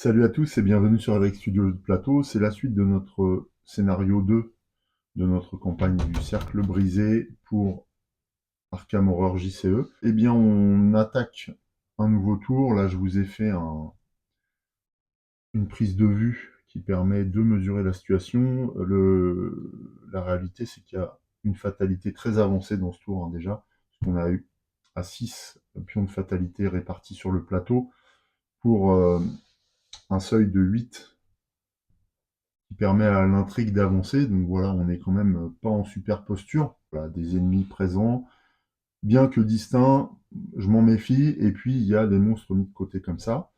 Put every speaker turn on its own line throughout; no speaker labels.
Salut à tous et bienvenue sur Avec Studio Plateau. C'est la suite de notre scénario 2 de notre campagne du Cercle Brisé pour Arkham Horror JCE. Eh bien, on attaque un nouveau tour. Là, je vous ai fait une prise de vue qui permet de mesurer la situation. La réalité, c'est qu'il y a une fatalité très avancée dans ce tour, hein, déjà. On a eu à 6 pions de fatalité répartis sur le plateau pour un seuil de 8 qui permet à l'intrigue d'avancer. Donc voilà, on n'est quand même pas en super posture. Voilà, des ennemis présents, bien que distincts, je m'en méfie. Et puis il y a des monstres mis de côté comme ça.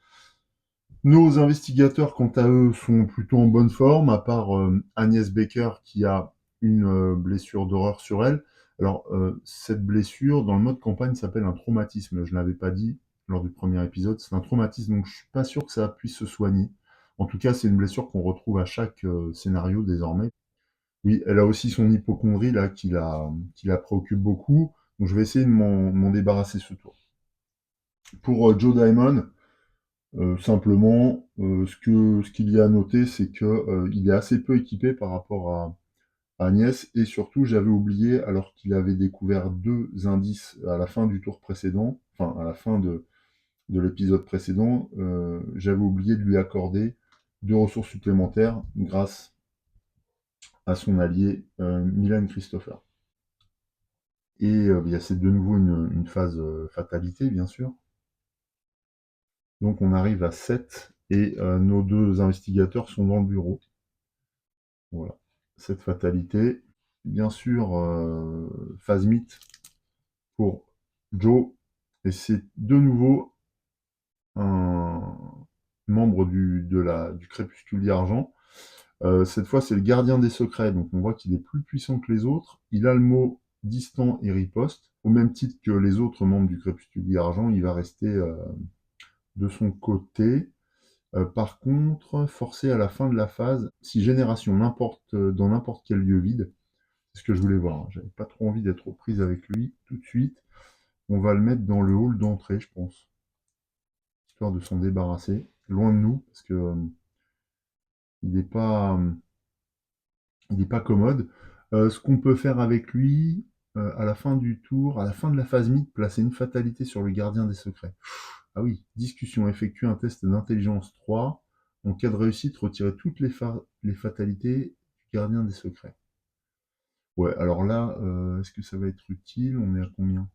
Nos investigateurs, quant à eux, sont plutôt en bonne forme, à part Agnès Baker qui a une blessure d'horreur sur elle. Alors, cette blessure, dans le mode campagne, s'appelle un traumatisme. Je ne l'avais pas dit lors du premier épisode. C'est un traumatisme, donc je suis pas sûr que ça puisse se soigner. En tout cas, c'est une blessure qu'on retrouve à chaque scénario désormais. Oui, elle a aussi son hypocondrie là qui la préoccupe beaucoup. Donc je vais essayer de m'en débarrasser ce tour. Pour Joe Diamond, simplement, ce qu'il y a à noter, c'est que il est assez peu équipé par rapport à Agnès, et surtout, j'avais oublié, alors qu'il avait découvert 2 indices à la fin du tour précédent, enfin à la fin de l'épisode précédent, j'avais oublié de lui accorder 2 ressources supplémentaires grâce à son allié Milan Christopher. Et il y a c'est de nouveau une phase fatalité, bien sûr. Donc on arrive à 7 et nos 2 investigateurs sont dans le bureau. Voilà, cette fatalité. Bien sûr, phase mythe pour Joe. Et c'est de nouveau un membre du Crépuscule Argent. Cette fois, c'est le gardien des secrets. Donc on voit qu'il est plus puissant que les autres. Il a le mot distant et riposte. Au même titre que les autres membres du Crépuscule Argent, il va rester de son côté. Par contre, forcé à la fin de la phase, si génération dans n'importe quel lieu vide, c'est ce que je voulais voir, hein. J'avais pas trop envie d'être aux prises avec lui tout de suite. On va le mettre dans le hall d'entrée, je pense, histoire de s'en débarrasser, loin de nous, parce que il n'est pas, il est pas commode. Ce qu'on peut faire avec lui, à la fin du tour, à la fin de la phase mid, placer une fatalité sur le gardien des secrets. Ah oui, discussion, effectuer un test d'intelligence 3. En cas de réussite, retirer toutes les fatalités du gardien des secrets. Ouais, alors là, est-ce que ça va être utile? On est à combien?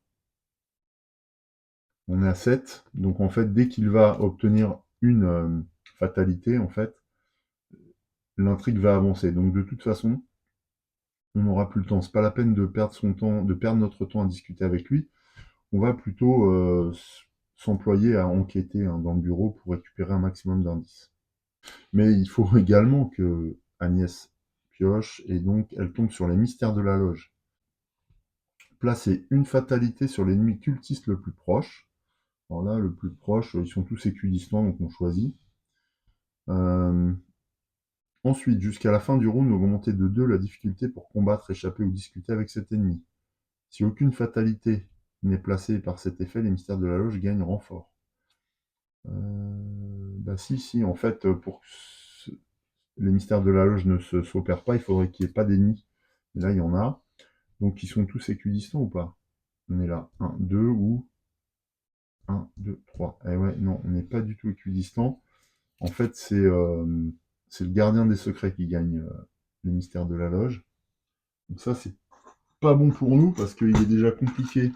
On est à 7. Donc en fait, dès qu'il va obtenir une fatalité, en fait, l'intrigue va avancer. Donc de toute façon, on n'aura plus le temps. C'est pas la peine de perdre son temps, de perdre notre temps à discuter avec lui. On va plutôt s'employer à enquêter, hein, dans le bureau pour récupérer un maximum d'indices. Mais il faut également que Agnès pioche, et donc elle tombe sur les mystères de la loge. Placer une fatalité sur l'ennemi cultiste le plus proche. Alors là, le plus proche, ils sont tous équidistants, donc on choisit. Euh, Ensuite, jusqu'à la fin du round, augmenter de 2 la difficulté pour combattre, échapper ou discuter avec cet ennemi. Si aucune fatalité n'est placée par cet effet, les mystères de la loge gagnent renfort. Bah si, en fait, pour que les mystères de la loge ne s'opèrent pas, il faudrait qu'il n'y ait pas d'ennemis. Et là, il y en a. Donc, ils sont tous équidistants ou pas? On est là. 1, 2 ou 1, 2, 3. Eh ouais, non, on n'est pas du tout équidistant. En fait, c'est le gardien des secrets qui gagne les mystères de la loge. Donc ça, c'est pas bon pour nous parce qu'il est déjà compliqué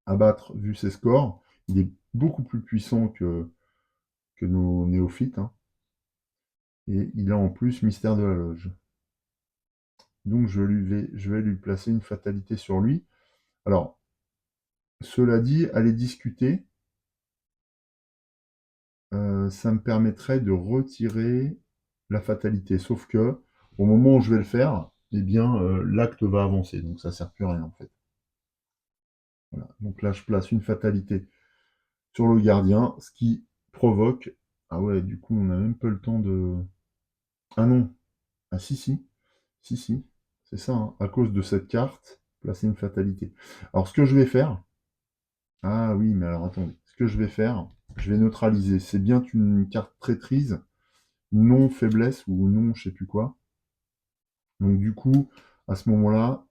à battre vu ses scores. Il est beaucoup plus puissant que nos néophytes, hein. Et il a en plus mystère de la loge. Donc je vais lui placer une fatalité sur lui. Alors, cela dit, aller discuter, ça me permettrait de retirer la fatalité. Sauf que, au moment où je vais le faire, eh bien, l'acte va avancer. Donc ça sert plus à rien, en fait. Voilà. Donc là, je place une fatalité sur le gardien, ce qui provoque... Ah ouais, du coup, on n'a même pas le temps de... Ah non. Ah si, c'est ça, hein. À cause de cette carte, placer une fatalité. Alors, ce que je vais faire... Ah oui, mais alors attendez. que je vais faire, je vais neutraliser. C'est bien une carte traîtrise, non faiblesse ou non je sais plus quoi. Donc du coup, à ce moment-là,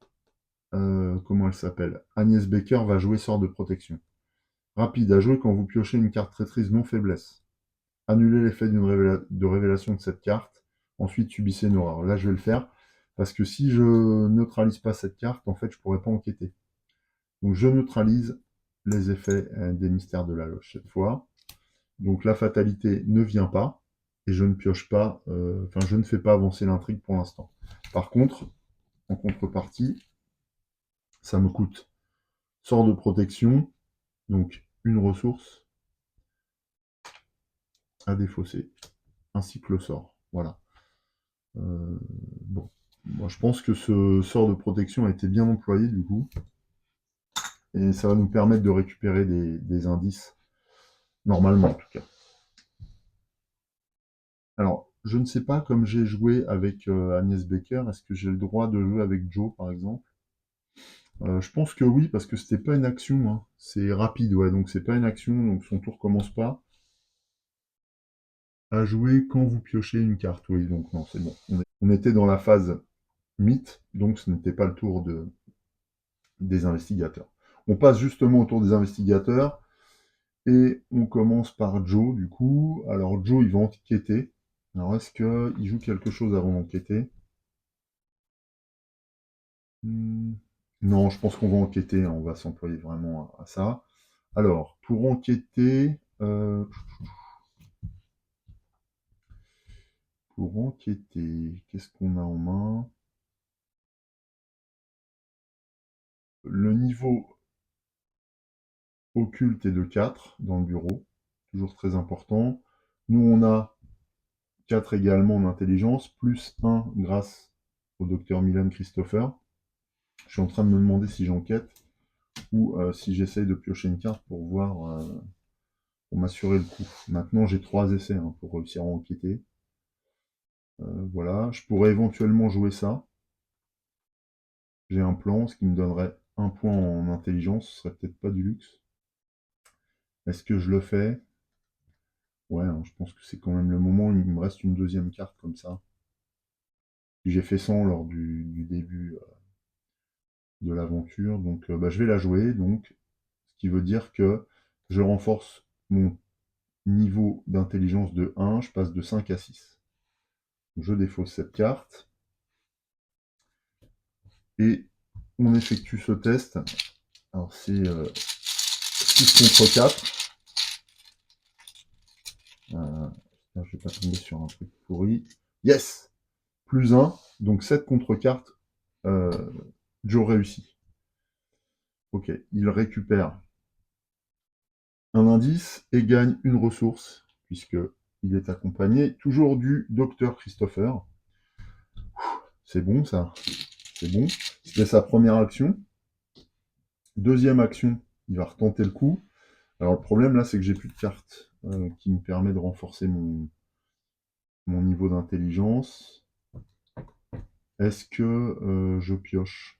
comment elle s'appelle? Agnès Becker va jouer sort de protection. Rapide à jouer quand vous piochez une carte traîtrise non faiblesse. Annulez l'effet de révélation de cette carte. Ensuite, subissez une horreur. Là, je vais le faire parce que si je neutralise pas cette carte, en fait, je pourrais pas enquêter. Donc, je neutralise les effets des mystères de la loge cette fois. Donc, la fatalité ne vient pas et je ne pioche pas, enfin, je ne fais pas avancer l'intrigue pour l'instant. Par contre, en contrepartie, ça me coûte sort de protection, donc une ressource à défausser, ainsi que le sort. Voilà. Bon. Moi, je pense que ce sort de protection a été bien employé du coup. Et ça va nous permettre de récupérer des indices. Normalement en tout cas. Alors, je ne sais pas, comme j'ai joué avec Agnès Becker, est-ce que j'ai le droit de jouer avec Joe par exemple? Je pense que oui, parce que c'était pas une action, hein. C'est rapide, ouais, donc c'est pas une action, donc son tour commence pas. À jouer quand vous piochez une carte, oui, donc non, c'est bon. On était dans la phase mythe, donc ce n'était pas le tour des investigateurs. On passe justement au tour des investigateurs, et on commence par Joe, du coup. Alors Joe, il va enquêter. Alors est-ce qu'il joue quelque chose avant d'enquêter? Non, je pense qu'on va enquêter, hein, on va s'employer vraiment à ça. Alors, pour enquêter, qu'est-ce qu'on a en main? Le niveau occulte est de 4 dans le bureau, toujours très important. Nous, on a 4 également en intelligence, plus 1 grâce au docteur Milan Christopher. Je suis en train de me demander si j'enquête ou si j'essaye de piocher une carte pour voir, pour m'assurer le coup. Maintenant, j'ai 3 essais hein, pour réussir à enquêter. Voilà, je pourrais éventuellement jouer ça. J'ai un plan, ce qui me donnerait un point en intelligence, ce serait peut-être pas du luxe. Est-ce que je le fais? Ouais, hein, je pense que c'est quand même le moment où il me reste une deuxième carte comme ça. J'ai fait 100 lors du début de l'aventure, donc bah, je vais la jouer, donc, ce qui veut dire que je renforce mon niveau d'intelligence de 1, je passe de 5 à 6. Je défausse cette carte, et on effectue ce test. Alors c'est 6 contre 4. Je vais pas tomber sur un truc pourri. Yes! Plus 1, donc 7 contre 4. Joe réussit. Ok, il récupère un indice et gagne une ressource, puisque il est accompagné toujours du docteur Christopher. C'est bon ça, c'est bon. C'était sa première action. Deuxième action, il va retenter le coup. Alors le problème là, c'est que j'ai plus de cartes qui me permet de renforcer mon niveau d'intelligence. Est-ce que je pioche?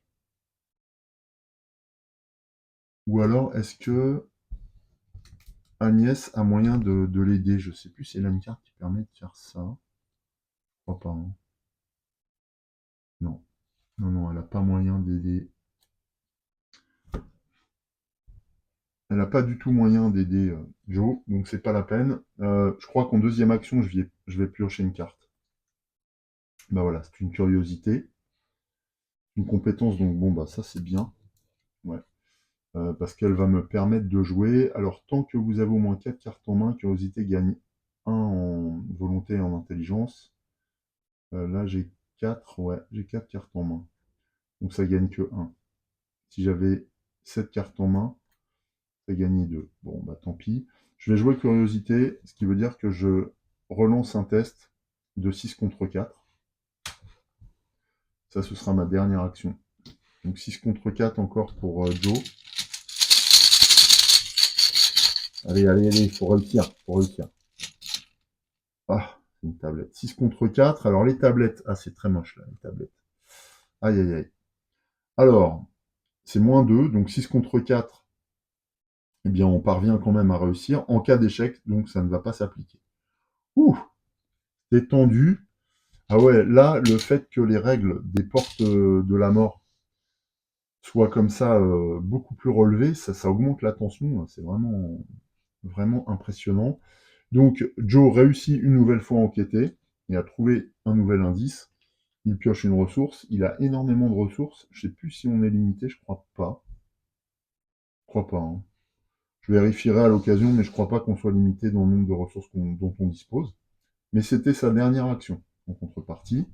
Ou alors est-ce que Agnès a moyen de l'aider? Je sais plus si elle a une carte qui permet de faire ça. Je crois pas. Hein. Non. Non, non, elle n'a pas moyen d'aider. Elle n'a pas du tout moyen d'aider Joe, donc c'est pas la peine. Je crois qu'en deuxième action, je vais piocher une carte. Bah voilà, c'est une curiosité. Une compétence, donc bon, bah ça c'est bien. Ouais. Parce qu'elle va me permettre de jouer. Alors, tant que vous avez au moins 4 cartes en main, curiosité gagne 1 en volonté et en intelligence. Là, j'ai 4, ouais, j'ai 4 cartes en main. Donc ça gagne que 1. Si j'avais 7 cartes en main, ça gagnait 2. Bon, bah tant pis. Je vais jouer curiosité, ce qui veut dire que je relance un test de 6 contre 4. Ça, ce sera ma dernière action. Donc 6 contre 4 encore pour Joe. Allez, allez, allez, il faut réussir, faut réussir. Ah, une tablette. 6 contre 4. Alors les tablettes, ah c'est très moche là, les tablettes. Aïe, aïe, aïe. Alors, c'est moins 2, donc 6 contre 4. eh bien, on parvient quand même à réussir. En cas d'échec, donc, ça ne va pas s'appliquer. Ouh, c'est tendu. Ah ouais, là, le fait que les règles des portes de la mort soient comme ça, beaucoup plus relevées, ça augmente la tension. C'est vraiment, vraiment impressionnant. Donc, Joe réussit une nouvelle fois à enquêter et à trouver un nouvel indice. Il pioche une ressource. Il a énormément de ressources. Je sais plus si on est limité, je crois pas. Je crois pas, hein. Je vérifierai à l'occasion, mais je crois pas qu'on soit limité dans le nombre de ressources dont on dispose. Mais c'était sa dernière action en contrepartie.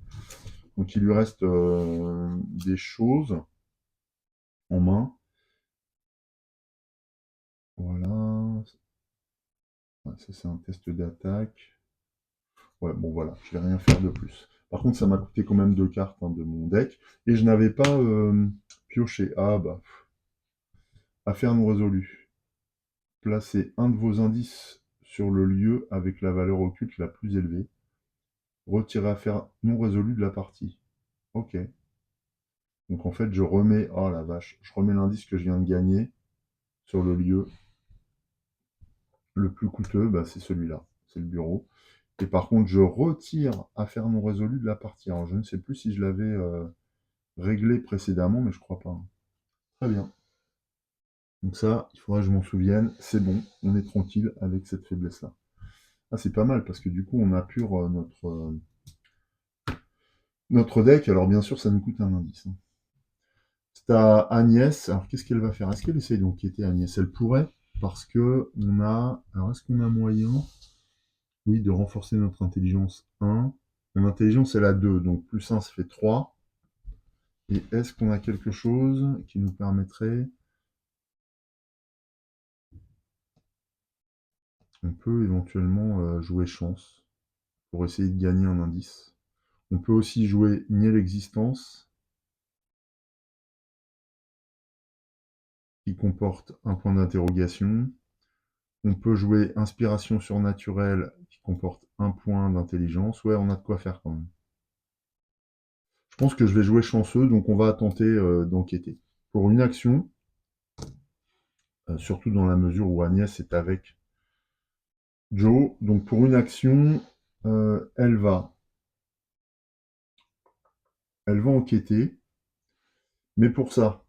Donc il lui reste des choses en main. Voilà. Ouais, ça c'est un test d'attaque. Ouais, bon voilà, je vais rien faire de plus. Par contre, ça m'a coûté quand même 2 cartes, hein, de mon deck. Et je n'avais pas pioché. Ah bah, affaire non résolue. Placez un de vos indices sur le lieu avec la valeur occulte la plus élevée. Retirez affaire non résolue de la partie. Ok. Donc en fait, je remets... Oh la vache. Je remets l'indice que je viens de gagner sur le lieu. Le plus coûteux, bah, c'est celui-là. C'est le bureau. Et par contre, je retire affaire non résolue de la partie. Alors je ne sais plus si je l'avais réglé précédemment, mais je crois pas, hein. Très bien. Donc ça, il faudra que je m'en souvienne. C'est bon, on est tranquille avec cette faiblesse-là. Ah, c'est pas mal, parce que du coup, on apure notre deck. Alors bien sûr, ça nous coûte un indice, hein. C'est à Agnès. Alors qu'est-ce qu'elle va faire? Est-ce qu'elle essaye d'enquêter, Agnès? Elle pourrait, parce que on a... Alors est-ce qu'on a moyen, oui, de renforcer notre intelligence 1? Mon intelligence, elle a 2, donc plus 1, ça fait 3. Et est-ce qu'on a quelque chose qui nous permettrait... On peut éventuellement jouer chance pour essayer de gagner un indice. On peut aussi jouer nier l'existence, qui comporte un point d'interrogation. On peut jouer inspiration surnaturelle, qui comporte un point d'intelligence. Ouais, on a de quoi faire quand même. Je pense que je vais jouer chanceux, donc on va tenter d'enquêter. Pour une action, surtout dans la mesure où Agnès est avec Joe, donc pour une action, elle va enquêter, mais pour ça,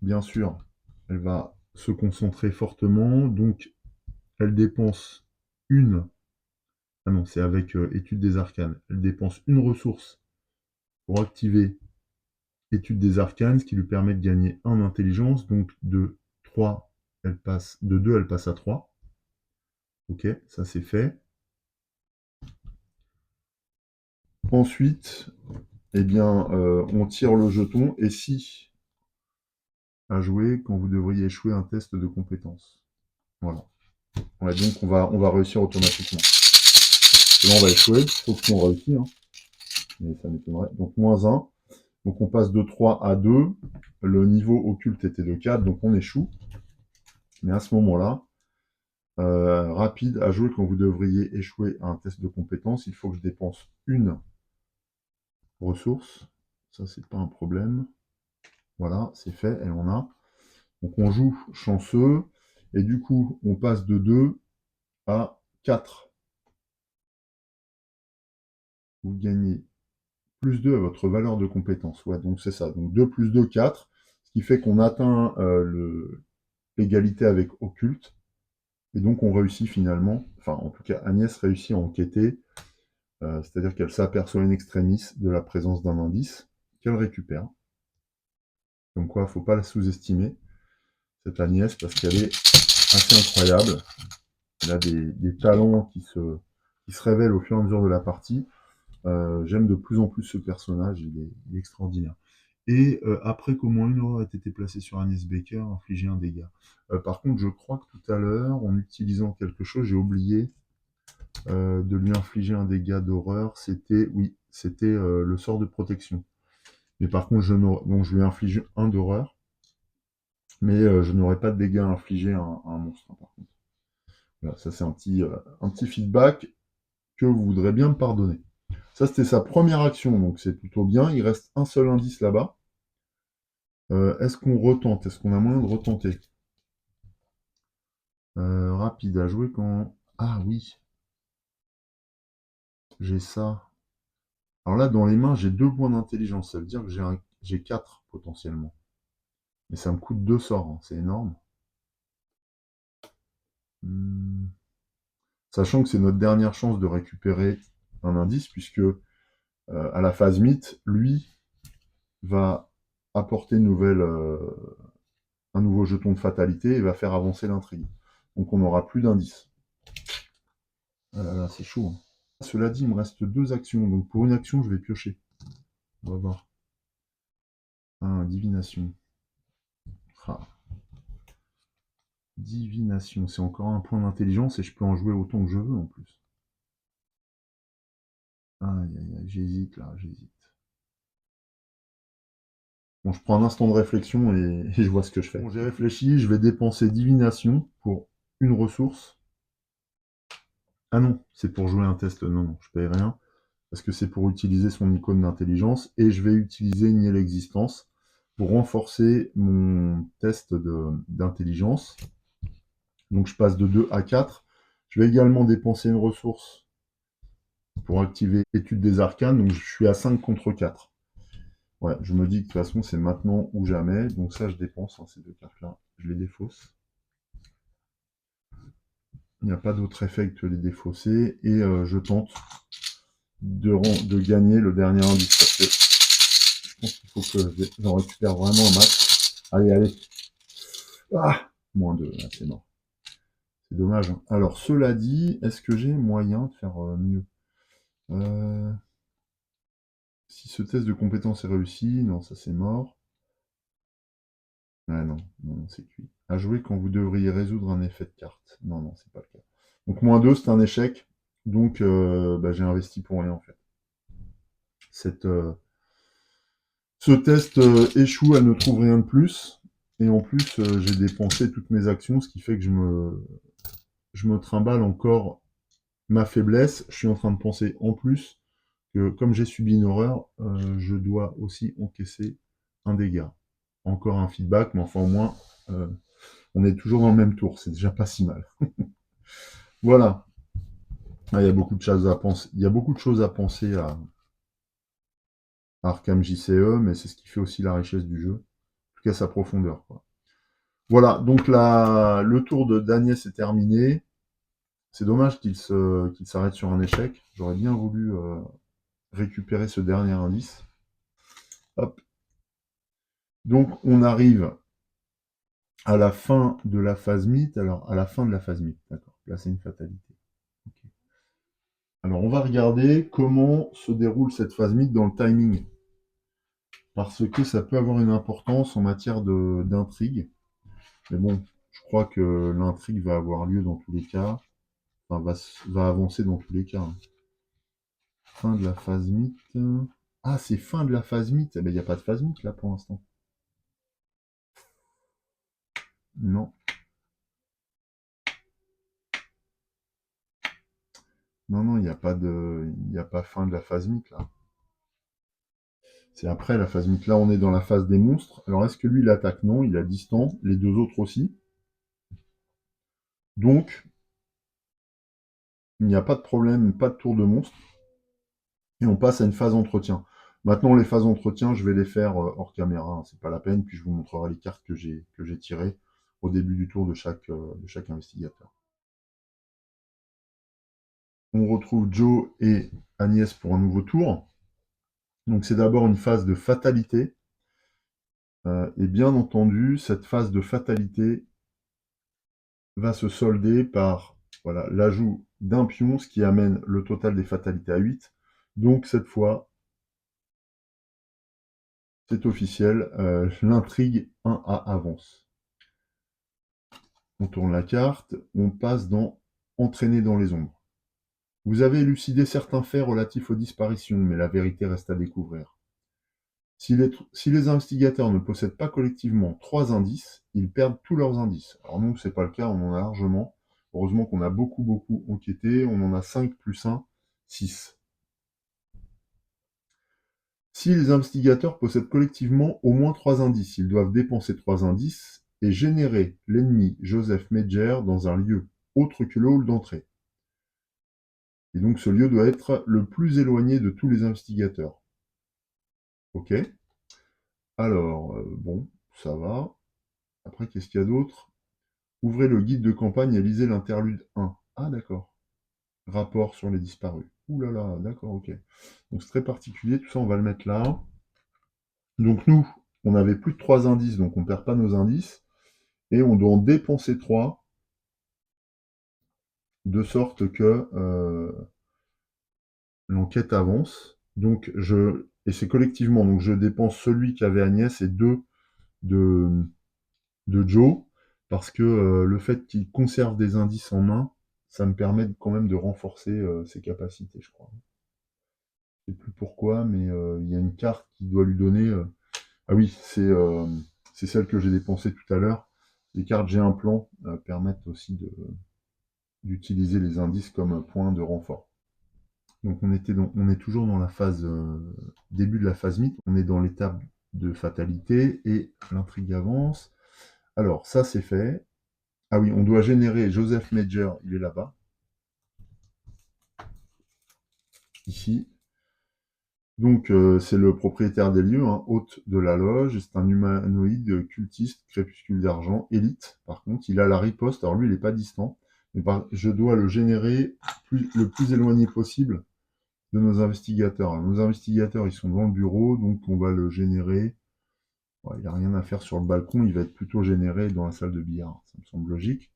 bien sûr, elle va se concentrer fortement, donc elle dépense une... Ah non, c'est avec étude des arcanes. Elle dépense une ressource pour activer étude des arcanes, ce qui lui permet de gagner 1 intelligence, donc de 2, elle passe à 3. Ok, ça c'est fait. Ensuite, eh bien, on tire le jeton, et si à jouer quand vous devriez échouer un test de compétence. Voilà. Ouais, donc on va réussir automatiquement. Et là, on va échouer, sauf qu'on réussit, hein. Mais ça m'étonnerait. Donc moins 1. Donc on passe de 3 à 2. Le niveau occulte était de 4, donc on échoue. Mais à ce moment-là, rapide à jouer quand vous devriez échouer à un test de compétence, il faut que je dépense une ressource. Ça, c'est pas un problème. Voilà, c'est fait, elle en a. Donc on joue chanceux, et du coup, on passe de 2 à 4. Vous gagnez plus 2 à votre valeur de compétence. Ouais, donc c'est ça. Donc 2 plus 2, 4. Ce qui fait qu'on atteint l'égalité avec occulte. Et donc on réussit finalement, enfin en tout cas Agnès réussit à enquêter, c'est-à-dire qu'elle s'aperçoit in extremis de la présence d'un indice qu'elle récupère. Comme quoi, il ne faut pas la sous-estimer, cette Agnès, parce qu'elle est assez incroyable. Elle a des talents qui se révèlent au fur et à mesure de la partie. J'aime de plus en plus ce personnage, il est extraordinaire. Et après qu'au moins une horreur ait été placée sur Agnès Baker, infliger un dégât. Par contre, je crois que tout à l'heure, en utilisant quelque chose, j'ai oublié de lui infliger un dégât d'horreur. C'était le sort de protection. Mais par contre, donc je lui inflige un d'horreur, mais je n'aurai pas de dégâts infligés à un monstre, hein, par contre. Voilà, ça c'est un petit feedback que vous voudrez bien me pardonner. Ça, c'était sa première action, donc c'est plutôt bien. Il reste un seul indice là-bas. Est-ce qu'on retente? Est-ce qu'on a moyen de retenter? Rapide à jouer quand... Ah oui, j'ai ça. Alors là, dans les mains, j'ai 2 points d'intelligence. Ça veut dire que j'ai 4 potentiellement. Mais ça me coûte 2 sorts, hein. C'est énorme. Hmm. Sachant que c'est notre dernière chance de récupérer un indice, puisque à la phase mythe, lui va apporter un nouveau jeton de fatalité et va faire avancer l'intrigue. Donc on n'aura plus d'indice. Ah là là, c'est chaud, hein. Cela dit, il me reste 2 actions. Donc pour une action, je vais piocher. On va voir. Ah, divination. Ah. Divination, c'est encore un point d'intelligence et je peux en jouer autant que je veux en plus. Aïe, aïe, aïe, j'hésite là, j'hésite. Bon, je prends un instant de réflexion et je vois ce que je fais. Bon, j'ai réfléchi, je vais dépenser divination pour une ressource. Ah non, c'est pour jouer un test. Non, non, je paye rien. Parce que c'est pour utiliser son icône d'intelligence. Et je vais utiliser nier l'existence pour renforcer mon test d'intelligence. Donc je passe de 2 à 4. Je vais également dépenser une ressource pour activer étude des arcanes. Donc je suis à 5 contre 4. Ouais, je me dis que de toute façon c'est maintenant ou jamais. Donc ça je dépense, hein, ces 2 cartes-là. Je les défausse. Il n'y a pas d'autre effet que les défausser. Et je tente de gagner le dernier indice. Parce que je pense qu'il faut que j'en récupère vraiment un max. Allez, allez. Ah, moins 2, là, c'est mort. C'est dommage, hein. Alors, cela dit, est-ce que j'ai moyen de faire mieux? Si ce test de compétence est réussi, non, ça c'est mort. Ah non, non, non, c'est cuit. À jouer quand vous devriez résoudre un effet de carte. Non, non, c'est pas le cas. Donc, moins 2, c'est un échec. Donc, bah, j'ai investi pour rien, en fait. Cette, Ce test échoue, elle ne trouve rien de plus. Et en plus, j'ai dépensé toutes mes actions, ce qui fait que je me trimballe encore ma faiblesse. Je suis en train de penser en plus que comme j'ai subi une horreur, je dois aussi encaisser un dégât. Encore un feedback, mais enfin au moins, euh, on est toujours dans le même tour. C'est déjà pas si mal. Voilà. Ah, il y a beaucoup de choses à penser. Il y a beaucoup de choses à penser à Arkham JCE, mais c'est ce qui fait aussi la richesse du jeu. En tout cas, sa profondeur, quoi. Voilà, donc le tour de d'Agnès est terminé. C'est dommage qu'il s'arrête sur un échec. J'aurais bien voulu récupérer ce dernier indice. Hop. Donc on arrive à la fin de la phase mythe. Alors, à la fin de la phase mythe, d'accord. Là, c'est une fatalité. Okay. Alors, on va regarder comment se déroule cette phase mythe dans le timing. Parce que ça peut avoir une importance en matière d'intrigue. Mais bon, je crois que l'intrigue va avoir lieu dans tous les cas. Enfin, va avancer dans tous les cas, hein. Fin de la phase mythe. Ah, c'est fin de la phase mythe. Eh ben, il n'y a pas de phase mythe là pour l'instant. Non. Non, non, il n'y a pas fin de la phase mythe là. C'est après la phase mythe. Là, on est dans la phase des monstres. Alors, est-ce que lui, il attaque? Non, il a distant. Les deux autres aussi. Donc, il n'y a pas de problème, pas de tour de monstre. Et on passe à une phase entretien. Maintenant, les phases entretien, je vais les faire hors caméra, hein, c'est pas la peine. Puis je vous montrerai les cartes que j'ai tirées au début du tour de chaque investigateur. On retrouve Joe et Agnès pour un nouveau tour. Donc c'est d'abord une phase de fatalité. Et bien entendu, cette phase de fatalité va se solder par voilà, l'ajout d'un pion, ce qui amène le total des fatalités à 8. Donc cette fois, c'est officiel, l'intrigue 1A avance. On tourne la carte, on passe dans Entraîner dans les ombres. Vous avez élucidé certains faits relatifs aux disparitions, mais la vérité reste à découvrir. Si les investigateurs ne possèdent pas collectivement 3 indices, ils perdent tous leurs indices. Alors nous, c'est pas le cas, on en a largement. Heureusement qu'on a beaucoup enquêté, on en a 5 plus 1, 6. Si les investigateurs possèdent collectivement au moins 3 indices, ils doivent dépenser 3 indices et générer l'ennemi Joseph Medger dans un lieu autre que le hall d'entrée. Et donc ce lieu doit être le plus éloigné de tous les investigateurs. Ok. Alors, bon, ça va. Après, qu'est-ce qu'il y a d'autre? Ouvrez le guide de campagne et lisez l'interlude 1. Ah, d'accord. Rapport sur les disparus. Ouh là là, d'accord, ok. Donc c'est très particulier, tout ça on va le mettre là. Donc nous, on avait plus de 3 indices, donc on ne perd pas nos indices. Et on doit en dépenser 3, de sorte que l'enquête avance. Donc et c'est collectivement, donc je dépense celui qu'avait Agnès et 2 de, de Joe, parce que le fait qu'il conserve des indices en main, ça me permet quand même de renforcer ses capacités, je crois. Je ne sais plus pourquoi, mais il y a une carte qui doit lui donner... Ah oui, c'est celle que j'ai dépensée tout à l'heure. Les cartes J'ai un plan permettent aussi d'utiliser les indices comme point de renfort. Donc on est toujours dans la phase début de la phase mythe. On est dans l'étape de fatalité et l'intrigue avance. Alors ça c'est fait. Ah oui, on doit générer Joseph Medger, il est là-bas, ici. Donc c'est le propriétaire des lieux, hein, hôte de la loge. C'est un humanoïde cultiste, crépuscule d'argent, élite. Par contre, il a la riposte. Alors lui, il n'est pas distant. Mais je dois le générer le plus éloigné possible de nos investigateurs. Alors, nos investigateurs, ils sont dans le bureau, donc on va le générer. Ouais, il n'y a rien à faire sur le balcon, il va être plutôt généré dans la salle de billard. Ça me semble logique.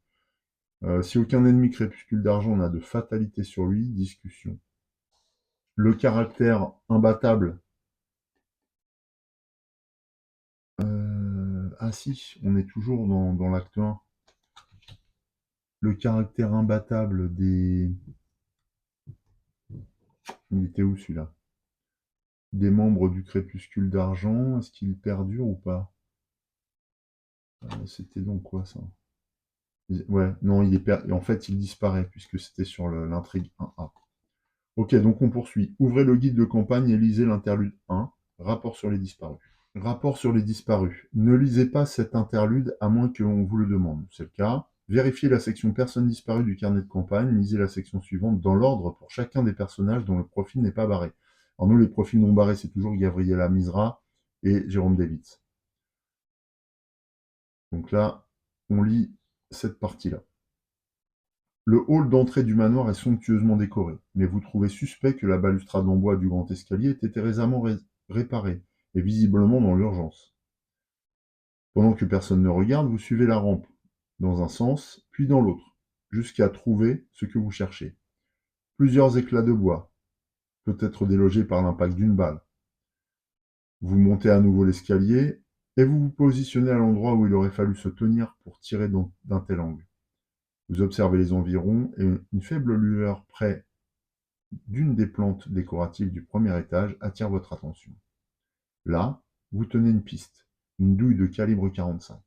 Si aucun ennemi crépuscule d'argent n'a de fatalité sur lui, discussion. Le caractère imbattable. Ah si, on est toujours dans l'acte 1. Le caractère imbattable des... Il était où celui-là? Des membres du crépuscule d'argent, est-ce qu'il perdure ou pas? C'était donc quoi ça? Ouais, non, en fait, il disparaît, puisque c'était sur l'intrigue 1A. Ok, donc on poursuit. Ouvrez le guide de campagne et lisez l'interlude 1, rapport sur les disparus. Rapport sur les disparus. Ne lisez pas cet interlude à moins qu'on vous le demande. C'est le cas. Vérifiez la section personnes disparues du carnet de campagne. Lisez la section suivante dans l'ordre pour chacun des personnages dont le profil n'est pas barré. Alors nous, les profils non barrés, c'est toujours Gabriela Misra et Jérôme Davids. Donc là, on lit cette partie-là. Le hall d'entrée du manoir est somptueusement décoré, mais vous trouvez suspect que la balustrade en bois du grand escalier ait été récemment réparée, et visiblement dans l'urgence. Pendant que personne ne regarde, vous suivez la rampe, dans un sens, puis dans l'autre, jusqu'à trouver ce que vous cherchez. Plusieurs éclats de bois, peut-être délogés par l'impact d'une balle. Vous montez à nouveau l'escalier, et vous vous positionnez à l'endroit où il aurait fallu se tenir pour tirer d'un tel angle. Vous observez les environs, et une faible lueur près d'une des plantes décoratives du premier étage attire votre attention. Là, vous tenez une piste, une douille de calibre 45.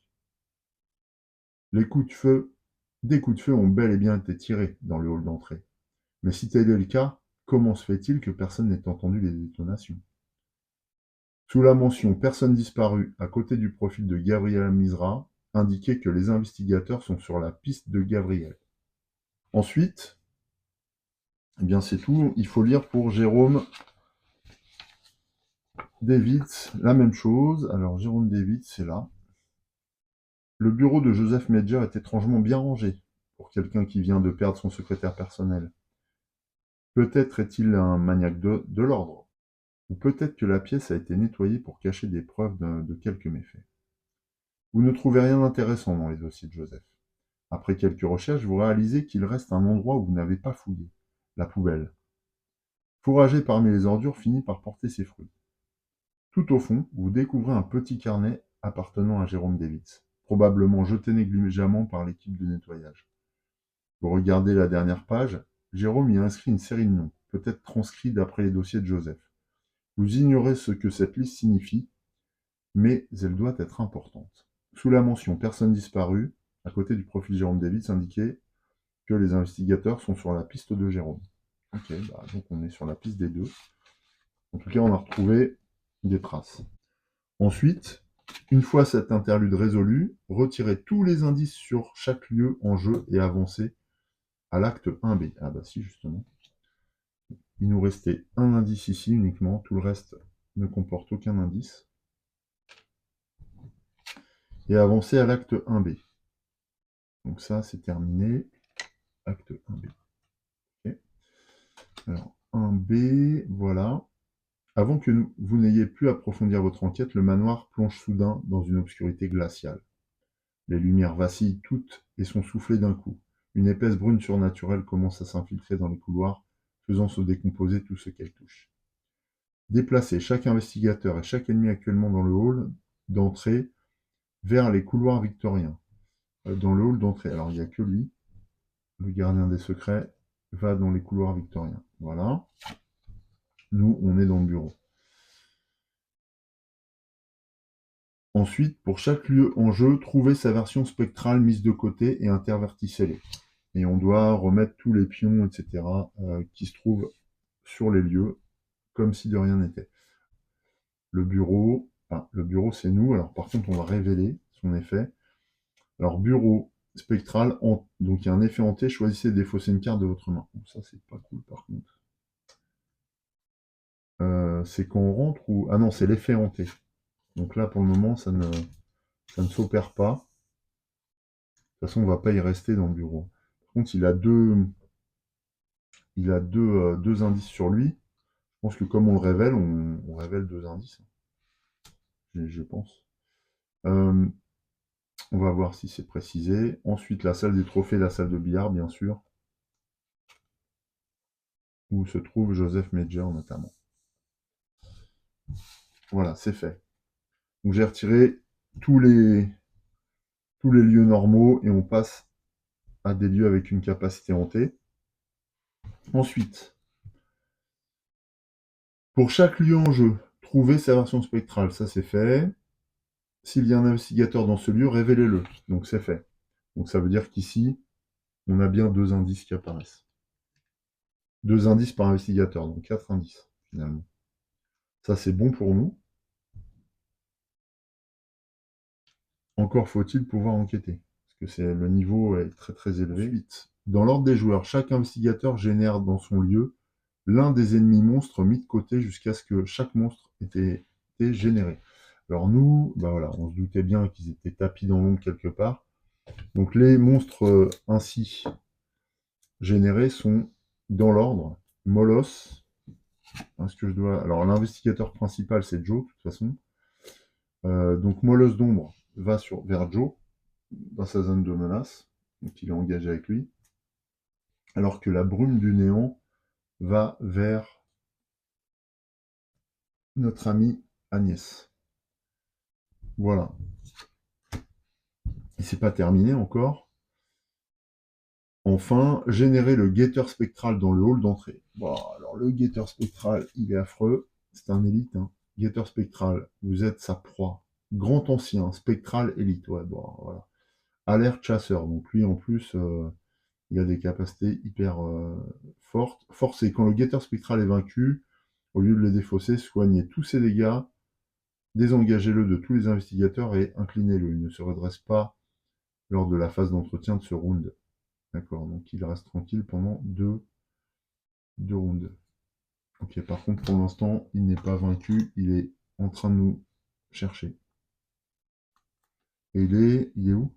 Des coups de feu ont bel et bien été tirés dans le hall d'entrée. Mais si tel est le cas, comment se fait-il que personne n'ait entendu les détonations? Sous la mention Personne disparue à côté du profil de Gabriel Misra, indiquez que les investigateurs sont sur la piste de Gabriel. Ensuite, eh bien c'est tout. Il faut lire pour Jérôme Davids la même chose. Alors Jérôme Davids, c'est là. Le bureau de Joseph Medger est étrangement bien rangé pour quelqu'un qui vient de perdre son secrétaire personnel. Peut-être est-il un maniaque de l'ordre, ou peut-être que la pièce a été nettoyée pour cacher des preuves de quelques méfaits. Vous ne trouvez rien d'intéressant dans les dossiers de Joseph. Après quelques recherches, vous réalisez qu'il reste un endroit où vous n'avez pas fouillé, la poubelle. Fourrager parmi les ordures finit par porter ses fruits. Tout au fond, vous découvrez un petit carnet appartenant à Jérôme Davids, probablement jeté négligemment par l'équipe de nettoyage. Vous regardez la dernière page, Jérôme y a inscrit une série de noms, peut-être transcrits d'après les dossiers de Joseph. Vous ignorez ce que cette liste signifie, mais elle doit être importante. Sous la mention Personne disparue, à côté du profil Jérôme Davids, indiquait que les investigateurs sont sur la piste de Jérôme. Ok, donc on est sur la piste des deux. En tout cas, on a retrouvé des traces. Ensuite, Une fois cette interlude résolue, retirez tous les indices sur chaque lieu en jeu et avancez à l'acte 1B. Ah bah si, justement. Il nous restait un indice ici uniquement, tout le reste ne comporte aucun indice. Et avancez à l'acte 1B. Donc ça, c'est terminé. Acte 1B. Okay. Alors, 1B, voilà. Avant que vous n'ayez pu approfondir votre enquête, le manoir plonge soudain dans une obscurité glaciale. Les lumières vacillent toutes et sont soufflées d'un coup. Une épaisse brume surnaturelle commence à s'infiltrer dans les couloirs, faisant se décomposer tout ce qu'elle touche. Déplacez chaque investigateur et chaque ennemi actuellement dans le hall d'entrée vers les couloirs victoriens. Dans le hall d'entrée, alors il n'y a que lui, le gardien des secrets, va dans les couloirs victoriens. Voilà. Nous, on est dans le bureau. Ensuite, pour chaque lieu en jeu, trouvez sa version spectrale mise de côté et intervertissez-les. Et on doit remettre tous les pions, etc., qui se trouvent sur les lieux, comme si de rien n'était. Le bureau c'est nous. Alors par contre, on va révéler son effet. Alors bureau spectral, donc il y a un effet hanté, choisissez de défausser une carte de votre main. Bon, ça, c'est pas cool par contre. C'est quand on rentre ou... Ah non, c'est l'effet hanté. Donc là, pour le moment, ça ne s'opère pas. De toute façon, on ne va pas y rester dans le bureau. Par contre, il a deux indices sur lui. Je pense que comme on le révèle, on révèle deux indices. Je pense. On va voir si c'est précisé. Ensuite, la salle des trophées, la salle de billard, bien sûr. Où se trouve Joseph Major, notamment. Voilà, c'est fait. Donc j'ai retiré tous les lieux normaux et on passe à des lieux avec une capacité hantée. Ensuite, pour chaque lieu en jeu, trouvez sa version spectrale, ça c'est fait. S'il y a un investigateur dans ce lieu, révélez-le. Donc c'est fait. Donc ça veut dire qu'ici, on a bien deux indices qui apparaissent. Deux indices par investigateur, donc 4 indices finalement. Ça c'est bon pour nous. Encore faut-il pouvoir enquêter, parce que le niveau est très très élevé. Ensuite, dans l'ordre des joueurs, chaque investigateur génère dans son lieu l'un des ennemis monstres mis de côté jusqu'à ce que chaque monstre ait été généré. Alors nous, bah voilà, on se doutait bien qu'ils étaient tapis dans l'ombre quelque part. Donc les monstres ainsi générés sont dans l'ordre. Molos, est-ce que je dois... Alors l'investigateur principal c'est Joe, de toute façon. Donc Molos d'ombre va vers Joe, dans sa zone de menace. Donc il est engagé avec lui. Alors que la brume du néant va vers notre amie Agnès. Voilà. Et c'est pas terminé encore. Enfin, générer le guetteur spectral dans le hall d'entrée. Bon, alors le guetteur spectral, il est affreux. C'est un élite, hein. Guetteur spectral, vous êtes sa proie. Grand ancien, spectral élite. Ouais, bon, voilà. Alerte chasseur. Donc lui, en plus, il a des capacités hyper fortes. Forcé. Quand le guetteur spectral est vaincu, au lieu de le défausser, soignez tous ses dégâts, désengagez-le de tous les investigateurs et inclinez-le. Il ne se redresse pas lors de la phase d'entretien de ce round. D'accord, donc il reste tranquille pendant deux rounds. Ok, par contre, pour l'instant, il n'est pas vaincu, il est en train de nous chercher. Et il est où?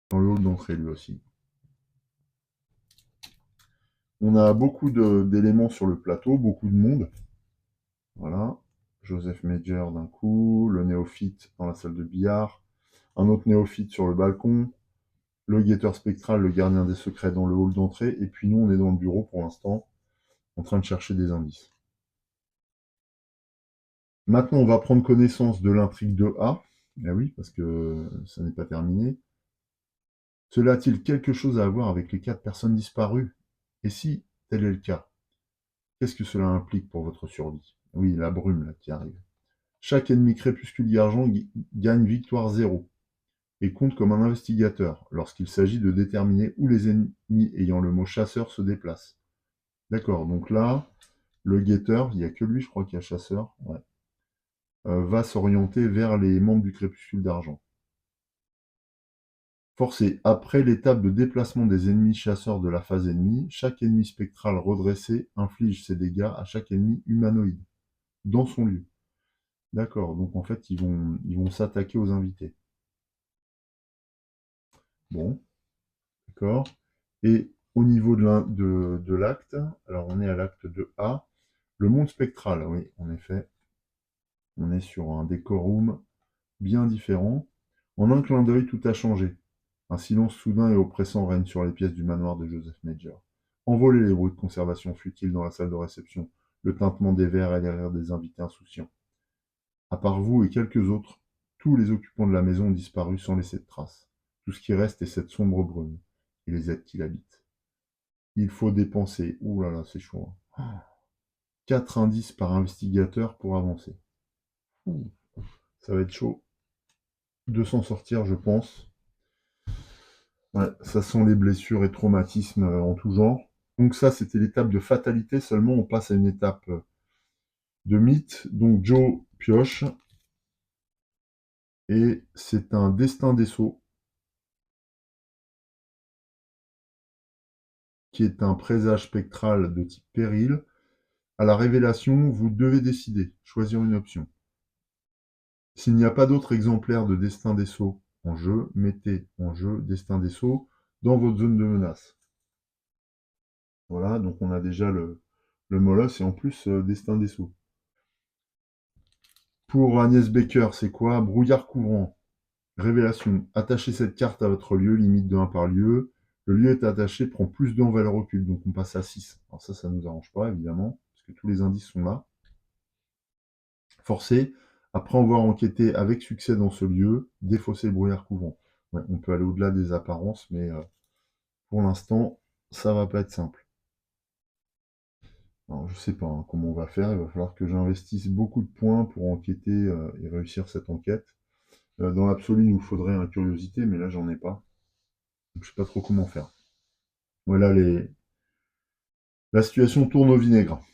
Dans le hall d'entrée, lui aussi. On a beaucoup d'éléments sur le plateau, beaucoup de monde. Voilà. Joseph Major d'un coup, le néophyte dans la salle de billard, un autre néophyte sur le balcon, le guetteur spectral, le gardien des secrets dans le hall d'entrée, et puis nous, on est dans le bureau pour l'instant, en train de chercher des indices. Maintenant, on va prendre connaissance de l'intrigue de A. Eh oui, parce que ça n'est pas terminé. Cela a-t-il quelque chose à voir avec les 4 personnes disparues? Et si tel est le cas, qu'est-ce que cela implique pour votre survie? Oui, la brume là, qui arrive. Chaque ennemi crépuscule argent gagne victoire 0 et compte comme un investigateur lorsqu'il s'agit de déterminer où les ennemis ayant le mot chasseur se déplacent. D'accord, donc là, le guetteur, il n'y a que lui, je crois, qui a chasseur. Ouais. va s'orienter vers les membres du crépuscule d'argent. Forcé. Après l'étape de déplacement des ennemis chasseurs de la phase ennemie, chaque ennemi spectral redressé inflige ses dégâts à chaque ennemi humanoïde, dans son lieu. D'accord, donc en fait, ils vont s'attaquer aux invités. Bon, d'accord. Et au niveau de l'acte, alors on est à l'acte 2A, le monde spectral, oui, en effet, on est sur un décorum bien différent. En un clin d'œil, tout a changé. Un silence soudain et oppressant règne sur les pièces du manoir de Joseph Major. Envolez les bruits de conservation futiles dans la salle de réception, le tintement des verres et les rires des invités insouciants. À part vous et quelques autres, tous les occupants de la maison ont disparu sans laisser de traces. Tout ce qui reste est cette sombre brume et les êtres qui l'habitent. Il faut dépenser, ouh là là, c'est chaud, hein. 4 indices par investigateur pour avancer. Ouh, ça va être chaud de s'en sortir, je pense. Ouais, ça sent les blessures et traumatismes en tout genre. Donc ça, c'était l'étape de fatalité. Seulement, on passe à une étape de mythe. Donc Joe pioche. Et c'est un destin des sceaux, qui est un présage spectral de type péril. À la révélation, vous devez décider, choisir une option. S'il n'y a pas d'autre exemplaire de destin des sceaux en jeu, mettez en jeu destin des sceaux dans votre zone de menace. Voilà, donc on a déjà le molosse et en plus destin des sceaux. Pour Agnès Baker, c'est quoi? Brouillard couvrant. Révélation. Attachez cette carte à votre lieu, limite de 1 par lieu. Le lieu est attaché, prend plus 2 en valeur occulte, donc on passe à 6. Alors ça nous arrange pas, évidemment, parce que tous les indices sont là. Forcé. Après avoir enquêté avec succès dans ce lieu, défausser le brouillard couvrant. Ouais, on peut aller au-delà des apparences, mais pour l'instant, ça va pas être simple. Alors, je sais pas hein, comment on va faire. Il va falloir que j'investisse beaucoup de points pour enquêter et réussir cette enquête. Dans l'absolu, il nous faudrait un curiosité, mais là, j'en ai pas. Donc, je sais pas trop comment faire. Voilà, la situation tourne au vinaigre.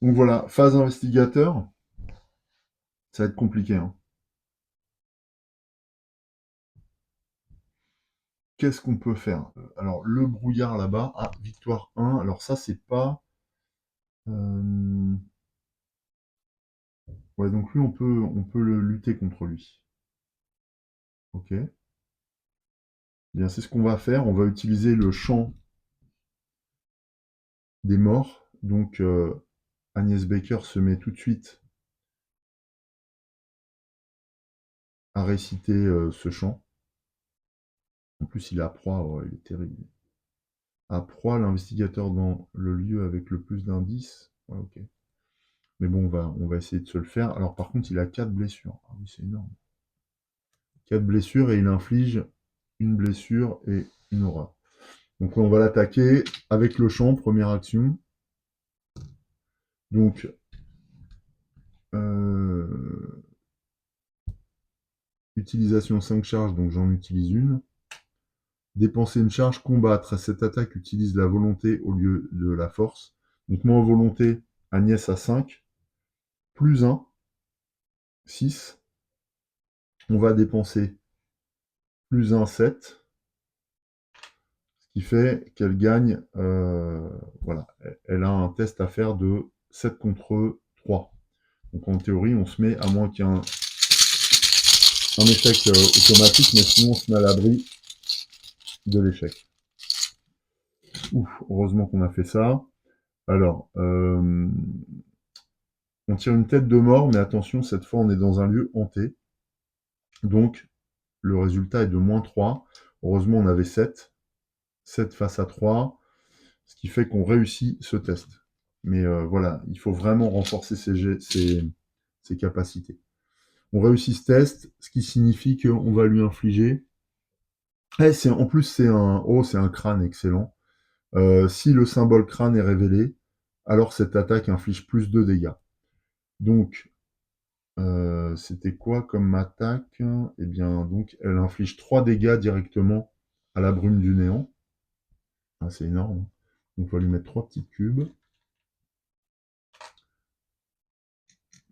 Donc voilà, phase investigateur, ça va être compliqué, hein. Qu'est-ce qu'on peut faire? Alors, le brouillard là-bas, ah, victoire 1. Alors ça, c'est pas... Ouais, donc lui, on peut le lutter contre lui. Ok. Bien, c'est ce qu'on va faire. On va utiliser le chant des morts. Donc, Agnès Baker se met tout de suite à réciter ce chant. En plus, il est à proie, oh, il est terrible. À proie, l'investigateur dans le lieu avec le plus d'indices. Ouais, ok. Mais bon, on va essayer de se le faire. Alors par contre, il a 4 blessures. Ah oui, c'est énorme. 4 blessures et il inflige une blessure et une aura. Donc on va l'attaquer avec le champ, première action. Donc, utilisation 5 charges, donc j'en utilise une. Dépenser une charge, combattre. Cette attaque utilise la volonté au lieu de la force. Donc moi en volonté, Agnès a 5, plus 1, 6. On va dépenser plus 1, 7. Ce qui fait qu'elle gagne, voilà, elle a un test à faire de 7 contre 3. Donc en théorie, on se met, à moins qu'il y ait un échec automatique, mais sinon on se met à l'abri de l'échec. Ouf, heureusement qu'on a fait ça. Alors, on tire une tête de mort, mais attention, cette fois on est dans un lieu hanté. Donc, le résultat est de moins 3. Heureusement, on avait 7. 7 face à 3. Ce qui fait qu'on réussit ce test. Mais voilà, il faut vraiment renforcer ses capacités. On réussit ce test, ce qui signifie qu'on va lui infliger. En plus, c'est un crâne excellent. Si le symbole crâne est révélé, alors cette attaque inflige plus de dégâts. Donc, c'était quoi comme attaque? Eh bien, donc, elle inflige 3 dégâts directement à la brume du néant. Ah, c'est énorme. Donc, on va lui mettre 3 petits cubes.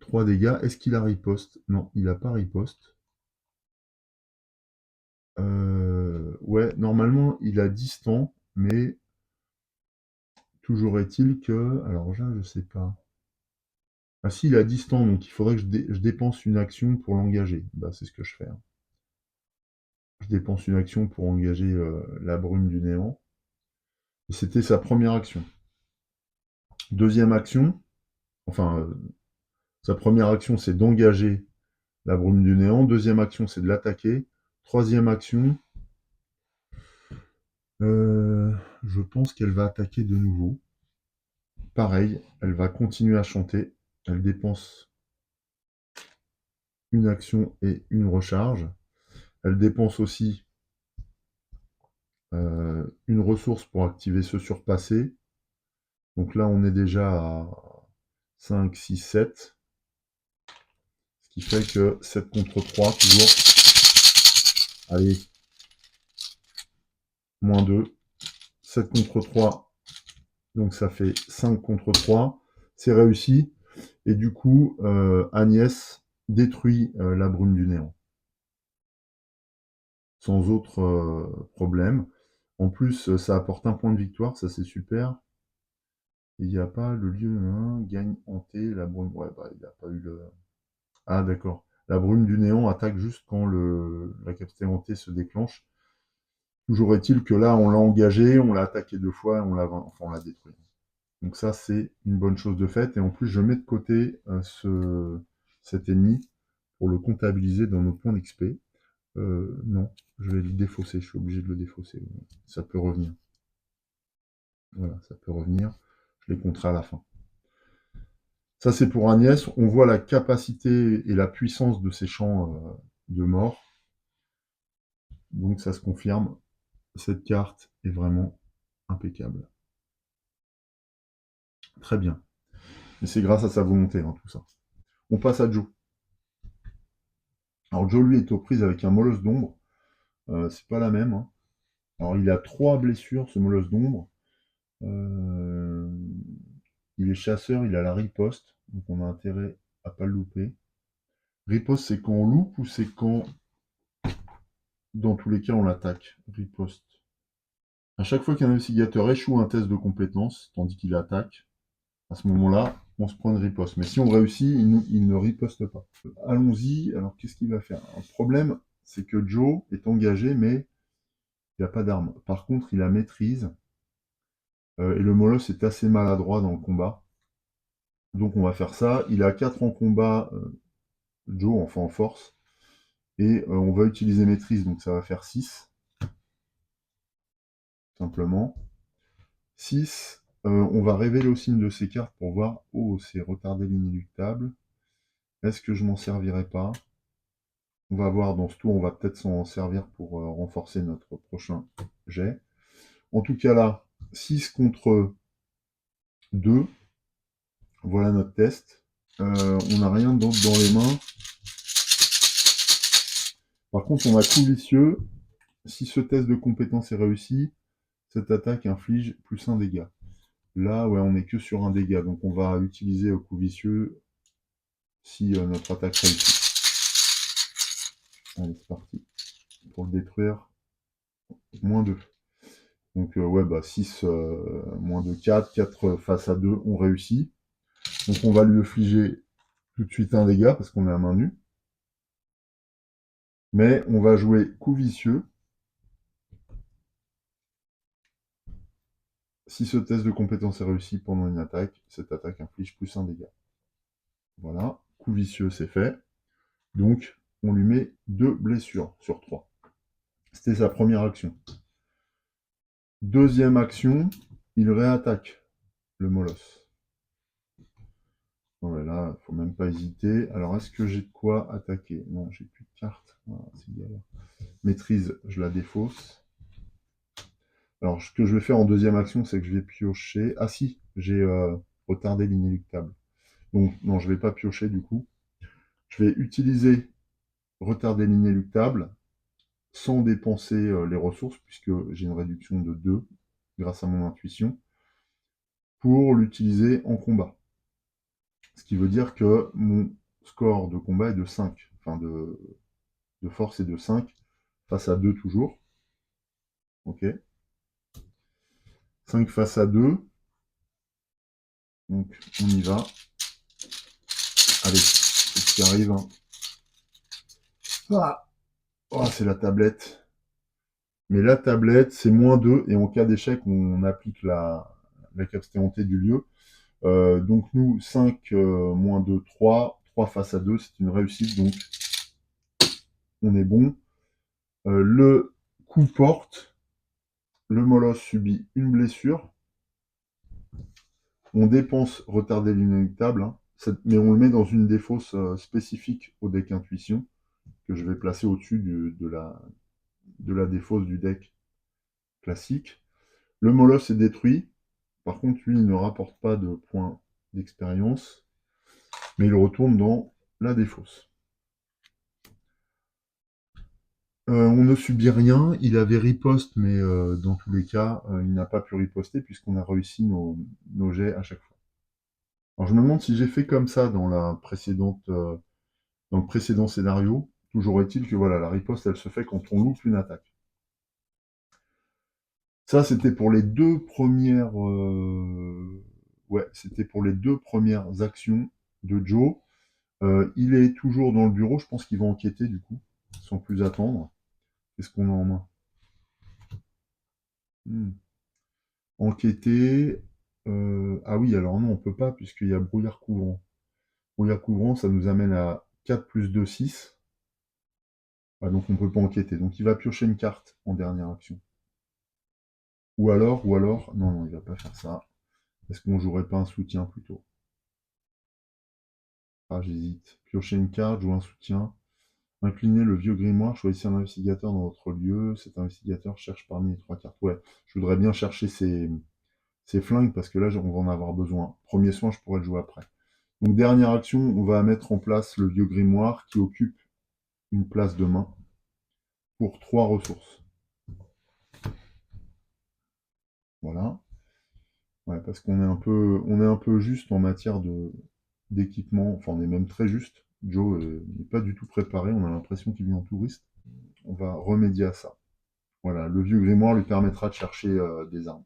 3 dégâts. Est-ce qu'il a riposte? Non, il n'a pas riposte. Ouais, normalement, il a distant, mais toujours est-il que... Alors là, je sais pas. Ah si, il a distant, donc il faudrait que je dépense une action pour l'engager. Bah, c'est ce que je fais, hein. Je dépense une action pour engager la brume du néant. Et c'était sa première action. Deuxième action, enfin, sa première action, c'est d'engager la brume du néant. Deuxième action, c'est de l'attaquer. Troisième action, je pense qu'elle va attaquer de nouveau. Pareil, elle va continuer à chanter. Elle dépense une action et une recharge. Elle dépense aussi une ressource pour activer ce surpassé. Donc là, on est déjà à 5, 6, 7. Ce qui fait que 7 contre 3, toujours. Allez, moins 2. 7 contre 3, donc ça fait 5 contre 3. C'est réussi. Et du coup, Agnès détruit la brume du néant. Sans autre problème. En plus, ça apporte un point de victoire, ça c'est super. Il n'y a pas le lieu 1, gagne hanté, la brume. Ouais, bah il n'a pas eu le. Ah d'accord. La brume du néant attaque juste quand la capacité hantée se déclenche. Toujours est-il que là, on l'a engagé, on l'a attaqué 2 fois, enfin, on l'a détruit. Donc ça, c'est une bonne chose de faite. Et en plus, je mets de côté cet ennemi pour le comptabiliser dans nos points d'XP. Non, je vais le défausser, je suis obligé de le défausser. Ça peut revenir. Voilà, ça peut revenir. Je les compterai à la fin. Ça, c'est pour Agnès. On voit la capacité et la puissance de ces champs de mort. Donc ça se confirme. Cette carte est vraiment impeccable. Très bien. Et c'est grâce à sa volonté, hein, tout ça. On passe à Joe. Alors Joe, lui, est aux prises avec un molosse d'ombre. C'est pas la même, hein. Alors il a 3 blessures, ce molosse d'ombre. Il est chasseur, il a la riposte, donc on a intérêt à pas le louper. Riposte, c'est quand on loupe ou c'est quand, dans tous les cas, on l'attaque? Riposte. À chaque fois qu'un investigateur échoue un test de compétence, tandis qu'il attaque, à ce moment-là, on se prend une riposte. Mais si on réussit, il ne riposte pas. Allons-y. Alors, qu'est-ce qu'il va faire? Le problème, c'est que Joe est engagé, mais il n'a pas d'arme. Par contre, il a maîtrise. Et le molosse est assez maladroit dans le combat. Donc, on va faire ça. Il a 4 en combat, Joe, enfin en force. Et on va utiliser maîtrise, donc ça va faire 6. Simplement. 6. On va révéler aussi une de ces cartes pour voir. Oh, c'est retardé l'inéluctable. Est-ce que je m'en servirai pas? On va voir dans ce tour, on va peut-être s'en servir pour renforcer notre prochain jet. En tout cas là, 6 contre 2. Voilà notre test. On n'a rien d'autre dans les mains. Par contre, on a coup vicieux. Si ce test de compétence est réussi, cette attaque inflige plus 1 dégât. Là, ouais, on n'est que sur un dégât. Donc on va utiliser coup vicieux si notre attaque réussit. Allez, c'est parti. Pour le détruire, moins 2. Donc ouais, bah 6, moins 2, 4. 4 face à 2, on réussit. Donc on va lui infliger tout de suite un dégât parce qu'on est à main nue. Mais on va jouer coup vicieux. Si ce test de compétence est réussi pendant une attaque, cette attaque inflige plus 1 dégât. Voilà, coup vicieux c'est fait. Donc on lui met 2 blessures sur 3. C'était sa première action. Deuxième action, il réattaque le molosse. Voilà, il ne faut même pas hésiter. Alors, est-ce que j'ai de quoi attaquer? Non, j'ai plus de cartes. Voilà, c'est galère. Maîtrise, je la défausse. Alors, ce que je vais faire en deuxième action, c'est que je vais piocher. Ah si, j'ai retardé l'inéluctable. Donc, non, je ne vais pas piocher du coup. Je vais utiliser retarder l'inéluctable sans dépenser les ressources, puisque j'ai une réduction de 2 grâce à mon intuition, pour l'utiliser en combat. Ce qui veut dire que mon score de combat est de 5. Enfin, de force est de 5, face à 2 toujours. Ok. 5 face à 2. Donc, on y va. Allez, c'est ce qui arrive. Hein. Ah, oh, c'est la tablette. Mais la tablette, c'est -2, et en cas d'échec, on applique la capacité hantée du lieu. Donc nous, 5, -2, 3. 3 face à 2, c'est une réussite, donc on est bon. Le coup porte, le molosse subit une blessure. On dépense retardé l'inéluctable, hein, mais on le met dans une défausse spécifique au deck intuition, que je vais placer au-dessus de la défausse du deck classique. Le molosse est détruit. Par contre, lui, il ne rapporte pas de points d'expérience, mais il retourne dans la défausse. On ne subit rien, il avait riposte, mais dans tous les cas, il n'a pas pu riposter puisqu'on a réussi nos jets à chaque fois. Alors je me demande si j'ai fait comme ça dans dans le précédent scénario. Toujours est-il que voilà, la riposte, elle se fait quand on loupe une attaque. Ça, c'était pour les deux premières, ouais, c'était pour les 2 premières actions de Joe. Il est toujours dans le bureau, je pense qu'il va enquêter du coup, sans plus attendre. Qu'est-ce qu'on a en main? Enquêter. Ah oui, alors non, on peut pas, puisqu'il y a brouillard couvrant. Brouillard couvrant, ça nous amène à 4 plus 2, 6. Ah, donc on peut pas enquêter. Donc il va piocher une carte en dernière action. Ou alors, non, non, il va pas faire ça. Est-ce qu'on jouerait pas un soutien plutôt? Ah, j'hésite. Piocher une carte, jouer un soutien. Incliner le vieux grimoire, choisissez un investigateur dans votre lieu. Cet investigateur cherche parmi les 3 cartes. Ouais, je voudrais bien chercher ces flingues parce que là, on va en avoir besoin. Premier soin, je pourrais le jouer après. Donc, dernière action, on va mettre en place le vieux grimoire qui occupe une place de main pour 3 ressources. Voilà. Ouais, parce on est un peu juste en matière d'équipement. Enfin, on est même très juste. Joe n'est pas du tout préparé. On a l'impression qu'il vient en touriste. On va remédier à ça. Voilà, le vieux grimoire lui permettra de chercher des armes.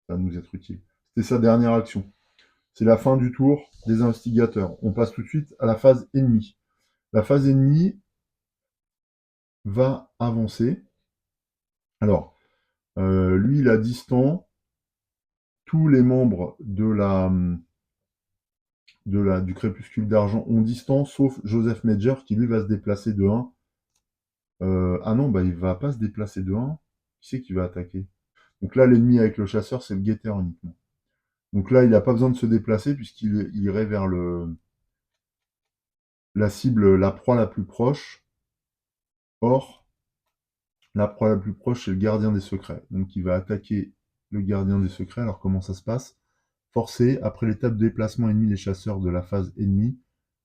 Ça va nous être utile. C'était sa dernière action. C'est la fin du tour des investigateurs. On passe tout de suite à la phase ennemie. La phase ennemie va avancer. Alors, lui, il a distant tous les membres du crépuscule d'argent ont distance, sauf Joseph Major qui lui va se déplacer de 1. Ah non, bah il va pas se déplacer de 1. Qui c'est qui va attaquer? Donc là, l'ennemi avec le chasseur, c'est le guetteur uniquement. Donc là, il n'a pas besoin de se déplacer puisqu'il irait vers la cible, la proie la plus proche. Or, la proie la plus proche, c'est le gardien des secrets. Donc il va attaquer le gardien des secrets. Alors comment ça se passe? Forcé, après l'étape de déplacement ennemi des chasseurs de la phase ennemie,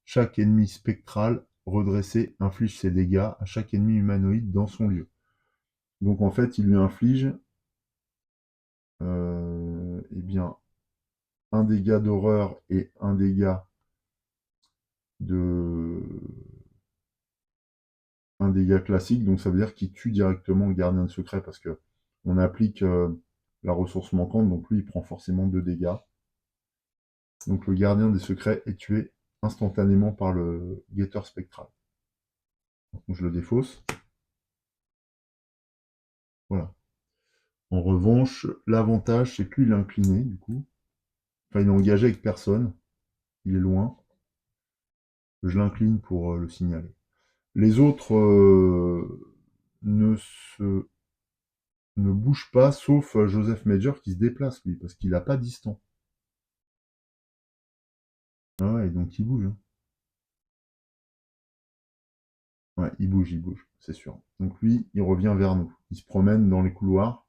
chaque ennemi spectral redressé inflige ses dégâts à chaque ennemi humanoïde dans son lieu. Donc en fait, il lui inflige eh bien, un dégât d'horreur et un dégât de un dégât classique, donc ça veut dire qu'il tue directement le gardien de secret parce que on applique la ressource manquante, donc lui il prend forcément 2 dégâts. Donc le gardien des secrets est tué instantanément par le guetteur spectral. Donc je le défausse. Voilà. En revanche, l'avantage, c'est que lui, il est incliné, du coup. Enfin, il est engagé avec personne. Il est loin. Je l'incline pour le signaler. Les autres ne ne bougent pas, sauf Joseph Major qui se déplace, lui, parce qu'il n'a pas distant. Ah ouais, donc il bouge. Hein. Ouais, il bouge, c'est sûr. Donc lui, il revient vers nous. Il se promène dans les couloirs,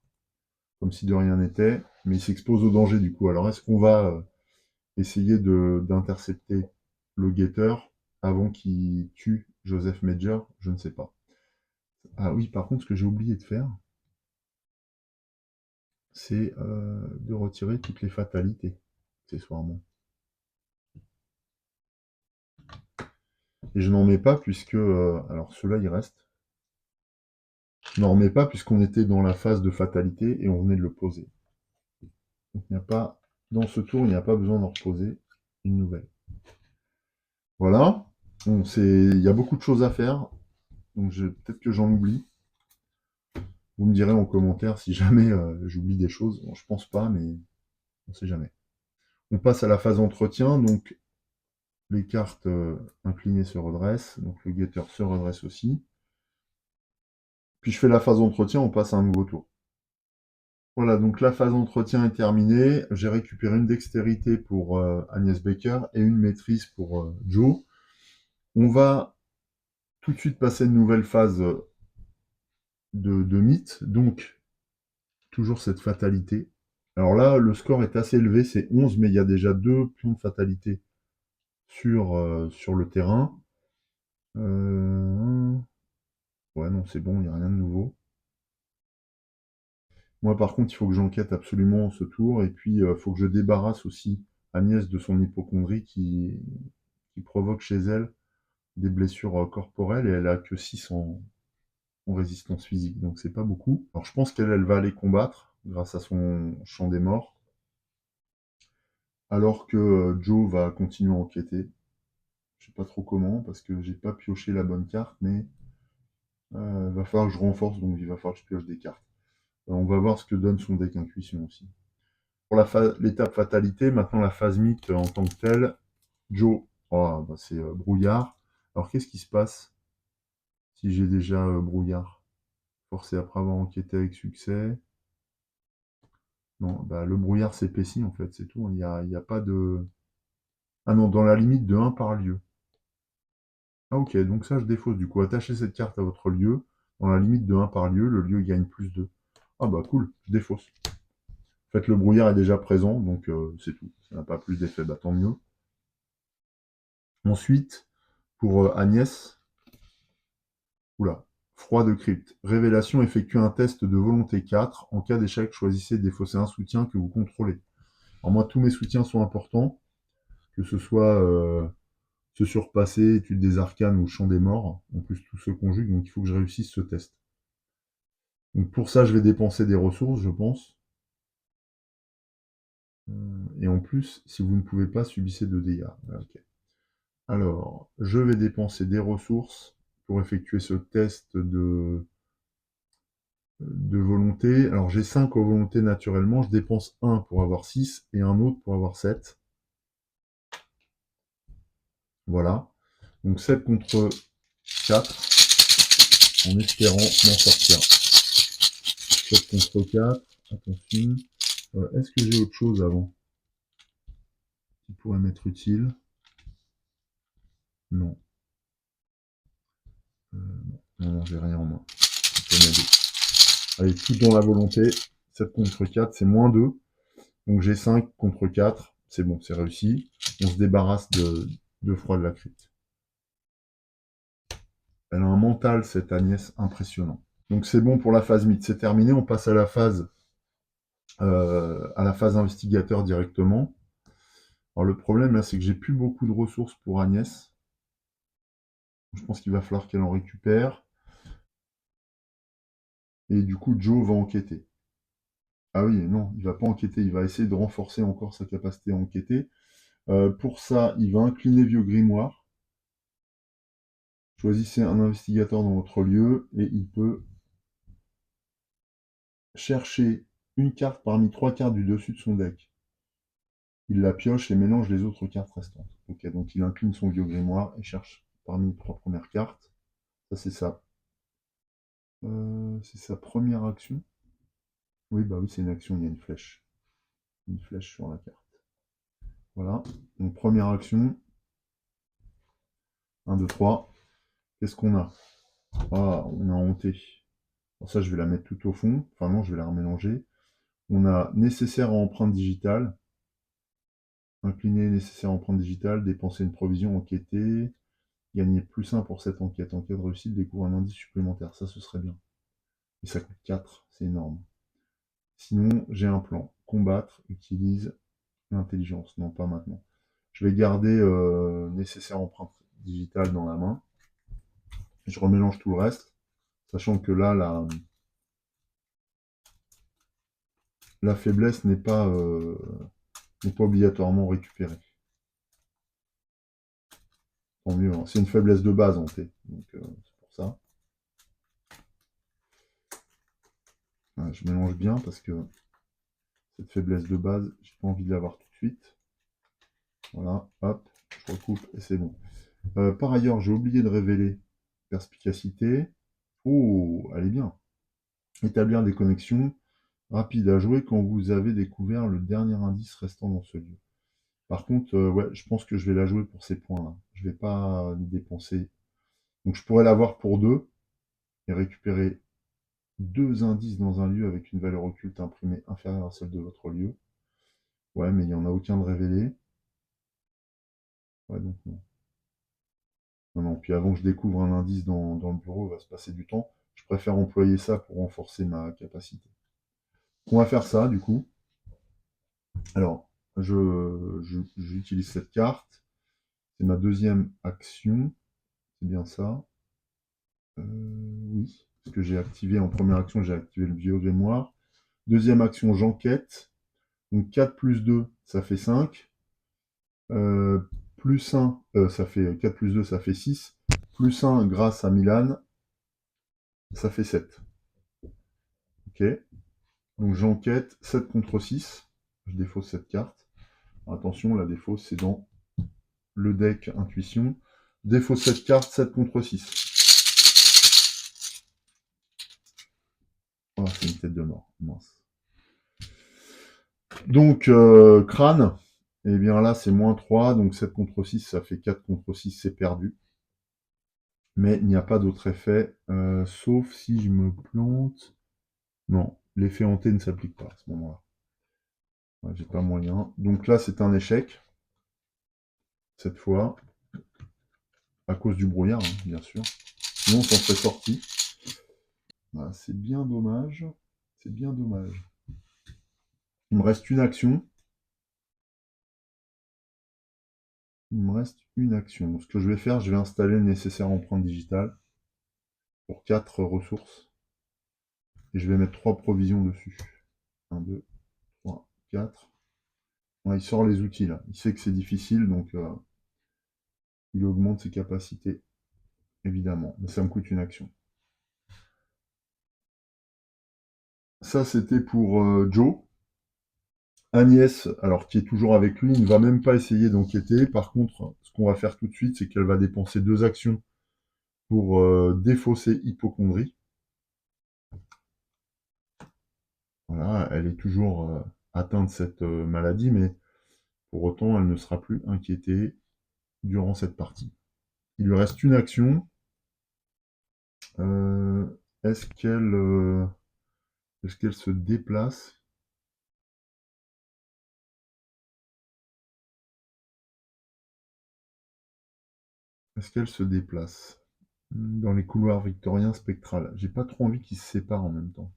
comme si de rien n'était, mais il s'expose au danger, du coup. Alors, est-ce qu'on va essayer d'intercepter le guetteur avant qu'il tue Joseph Major? Je ne sais pas. Ah oui, par contre, ce que j'ai oublié de faire, c'est de retirer toutes les fatalités, accessoirement. Et je n'en mets pas puisque... alors ceux-là, ils restent. Je n'en remets pas puisqu'on était dans la phase de fatalité et on venait de le poser. Donc il n'y a pas... Dans ce tour, il n'y a pas besoin d'en reposer une nouvelle. Voilà. Bon, il y a beaucoup de choses à faire. Donc peut-être que j'en oublie. Vous me direz en commentaire si jamais j'oublie des choses. Bon, je pense pas, mais on sait jamais. On passe à la phase entretien. Donc les cartes inclinées se redressent. Donc le guetteur se redresse aussi. Puis je fais la phase entretien, on passe à un nouveau tour. Voilà, donc la phase entretien est terminée. J'ai récupéré une dextérité pour Agnès Baker et une maîtrise pour Joe. On va tout de suite passer une nouvelle phase de mythe. Donc, toujours cette fatalité. Alors là, le score est assez élevé, c'est 11, mais il y a déjà 2 pions de fatalité sur le terrain. Ouais, non, c'est bon, il n'y a rien de nouveau. Moi, par contre, il faut que j'enquête absolument ce tour, et puis il faut que je débarrasse aussi Agnès de son hypocondrie qui provoque chez elle des blessures corporelles, et elle a que 6 en résistance physique, donc c'est pas beaucoup. Alors je pense qu'elle va aller combattre grâce à son champ des morts, alors que Joe va continuer à enquêter. Je sais pas trop comment, parce que j'ai pas pioché la bonne carte, mais va falloir que je renforce, donc il va falloir que je pioche des cartes. On va voir ce que donne son deck intuition aussi. Pour l'étape fatalité, maintenant la phase mythe en tant que telle, Joe, oh, bah c'est brouillard. Alors qu'est-ce qui se passe si j'ai déjà brouillard? Forcé après avoir enquêté avec succès. Non, bah le brouillard s'épaissit en fait, c'est tout. Il y a pas de... Ah non, dans la limite de 1 par lieu. Ah ok, donc ça je défausse du coup. Attachez cette carte à votre lieu. Dans la limite de 1 par lieu, le lieu gagne plus 2. Ah bah cool, je défausse. En fait, le brouillard est déjà présent, donc c'est tout. Ça n'a pas plus d'effet, bah tant mieux. Ensuite, pour Agnès, oula, froid de crypte. Révélation, effectue un test de volonté 4. En cas d'échec, choisissez de défausser un soutien que vous contrôlez. Alors moi, tous mes soutiens sont importants, que ce soit se surpasser, étude des arcanes ou chant des morts. En plus, tout se conjugue, donc il faut que je réussisse ce test. Donc pour ça, je vais dépenser des ressources, je pense. Et en plus, si vous ne pouvez pas, subissez 2 dégâts. Okay. Alors, je vais dépenser des ressources pour effectuer ce test de volonté. Alors, j'ai 5 en volonté naturellement. Je dépense 1 pour avoir 6 et un autre pour avoir 7. Voilà. Donc 7 contre 4, en espérant m'en sortir. 7 contre 4, attention. Est-ce que j'ai autre chose avant qui pourrait m'être utile? Non. Non, j'ai rien en main. Allez, tout dans la volonté. 7 contre 4, c'est moins 2. Donc j'ai 5 contre 4. C'est bon, c'est réussi. On se débarrasse de froid de la crypte. Elle a un mental, cette Agnès, impressionnant. Donc c'est bon pour la phase mythe. C'est terminé. On passe à la phase investigateur directement. Alors le problème là, c'est que j'ai plus beaucoup de ressources pour Agnès. Je pense qu'il va falloir qu'elle en récupère. Et du coup, Joe va enquêter. Ah oui, non, il va pas enquêter. Il va essayer de renforcer encore sa capacité à enquêter. Pour ça, il va incliner Vieux Grimoire. Choisissez un investigateur dans votre lieu et il peut chercher une carte parmi 3 cartes du dessus de son deck. Il la pioche et mélange les autres cartes restantes. Ok, donc il incline son Vieux Grimoire et cherche parmi les 3 premières cartes. Ça, c'est sa première action. Oui, bah oui, c'est une action, il y a une flèche. Une flèche sur la carte. Voilà. Donc première action. 1, 2, 3. Qu'est-ce qu'on a? Ah, on a honté. Pour ça, je vais la mettre tout au fond. Enfin non, je vais la remélanger. On a nécessaire à empreinte digitale. Incliner nécessaire à empreinte digitale. Dépenser une provision, enquêter. Gagner plus 1 pour cette enquête. En cas de réussite, découvre un indice supplémentaire. Ça, ce serait bien. Et ça coûte 4. C'est énorme. Sinon, j'ai un plan. Combattre, utilise l'intelligence. Non, pas maintenant. Je vais garder nécessaire à empreinte digital dans la main. Je remélange tout le reste, sachant que là, la faiblesse n'est pas obligatoirement récupérée. Tant mieux, hein. C'est une faiblesse de base en thé, donc c'est pour ça. Voilà, je mélange bien parce que cette faiblesse de base, j'ai pas envie de l'avoir tout de suite. Voilà, hop, je recoupe et c'est bon. Par ailleurs, j'ai oublié de révéler perspicacité. Oh, elle est bien. Établir des connexions rapides à jouer quand vous avez découvert le dernier indice restant dans ce lieu. Par contre, ouais, je pense que je vais la jouer pour ces points-là. Je vais pas dépenser. Donc je pourrais l'avoir pour 2 et récupérer 2 indices dans un lieu avec une valeur occulte imprimée inférieure à celle de votre lieu. Ouais, mais il n'y en a aucun de révélé. Ouais, donc non. Non, non. Puis avant que je découvre un indice dans le bureau, il va se passer du temps. Je préfère employer ça pour renforcer ma capacité. On va faire ça, du coup. Alors, j'utilise cette carte. C'est ma deuxième action. C'est bien ça. Oui. Parce que j'ai activé en première action, j'ai activé le vieux grimoire. Deuxième action, j'enquête. Donc 4 plus 2, ça fait 5. Plus 1, ça fait 4 plus 2, ça fait 6. Plus 1 grâce à Milan, ça fait 7. Ok. Donc j'enquête 7 contre 6. Je défausse cette carte. Attention, la défausse, c'est dans le deck intuition. Défausse cette carte, 7 contre 6. Oh, c'est une tête de mort. Mince. Donc, crâne. Et bien là, c'est moins 3. Donc 7 contre 6, ça fait 4 contre 6, c'est perdu. Mais il n'y a pas d'autre effet, sauf si je me plante. Non, l'effet hanté ne s'applique pas à ce moment-là. Ouais, j'ai pas moyen. Donc là, c'est un échec, cette fois, à cause du brouillard, hein, bien sûr. Sinon, on s'en serait sorti. Voilà, c'est bien dommage. C'est bien dommage. Il me reste une action. Il me reste une action. Donc, ce que je vais faire, je vais installer le nécessaire empreinte digitale pour 4 ressources. Et je vais mettre 3 provisions dessus. 1, 2, 3, 4. Ouais, il sort les outils là. Il sait que c'est difficile, donc il augmente ses capacités, évidemment. Mais ça me coûte une action. Ça, c'était pour Joe. Agnès, alors qui est toujours avec lui, ne va même pas essayer d'enquêter. Par contre, ce qu'on va faire tout de suite, c'est qu'elle va dépenser 2 actions pour défausser hypocondrie. Voilà, elle est toujours atteinte de cette maladie, mais pour autant, elle ne sera plus inquiétée durant cette partie. Il lui reste une action. Euh, est-ce qu'elle se déplace? Est-ce qu'elle se déplace dans les couloirs victoriens spectrales? J'ai pas trop envie qu'ils se séparent en même temps.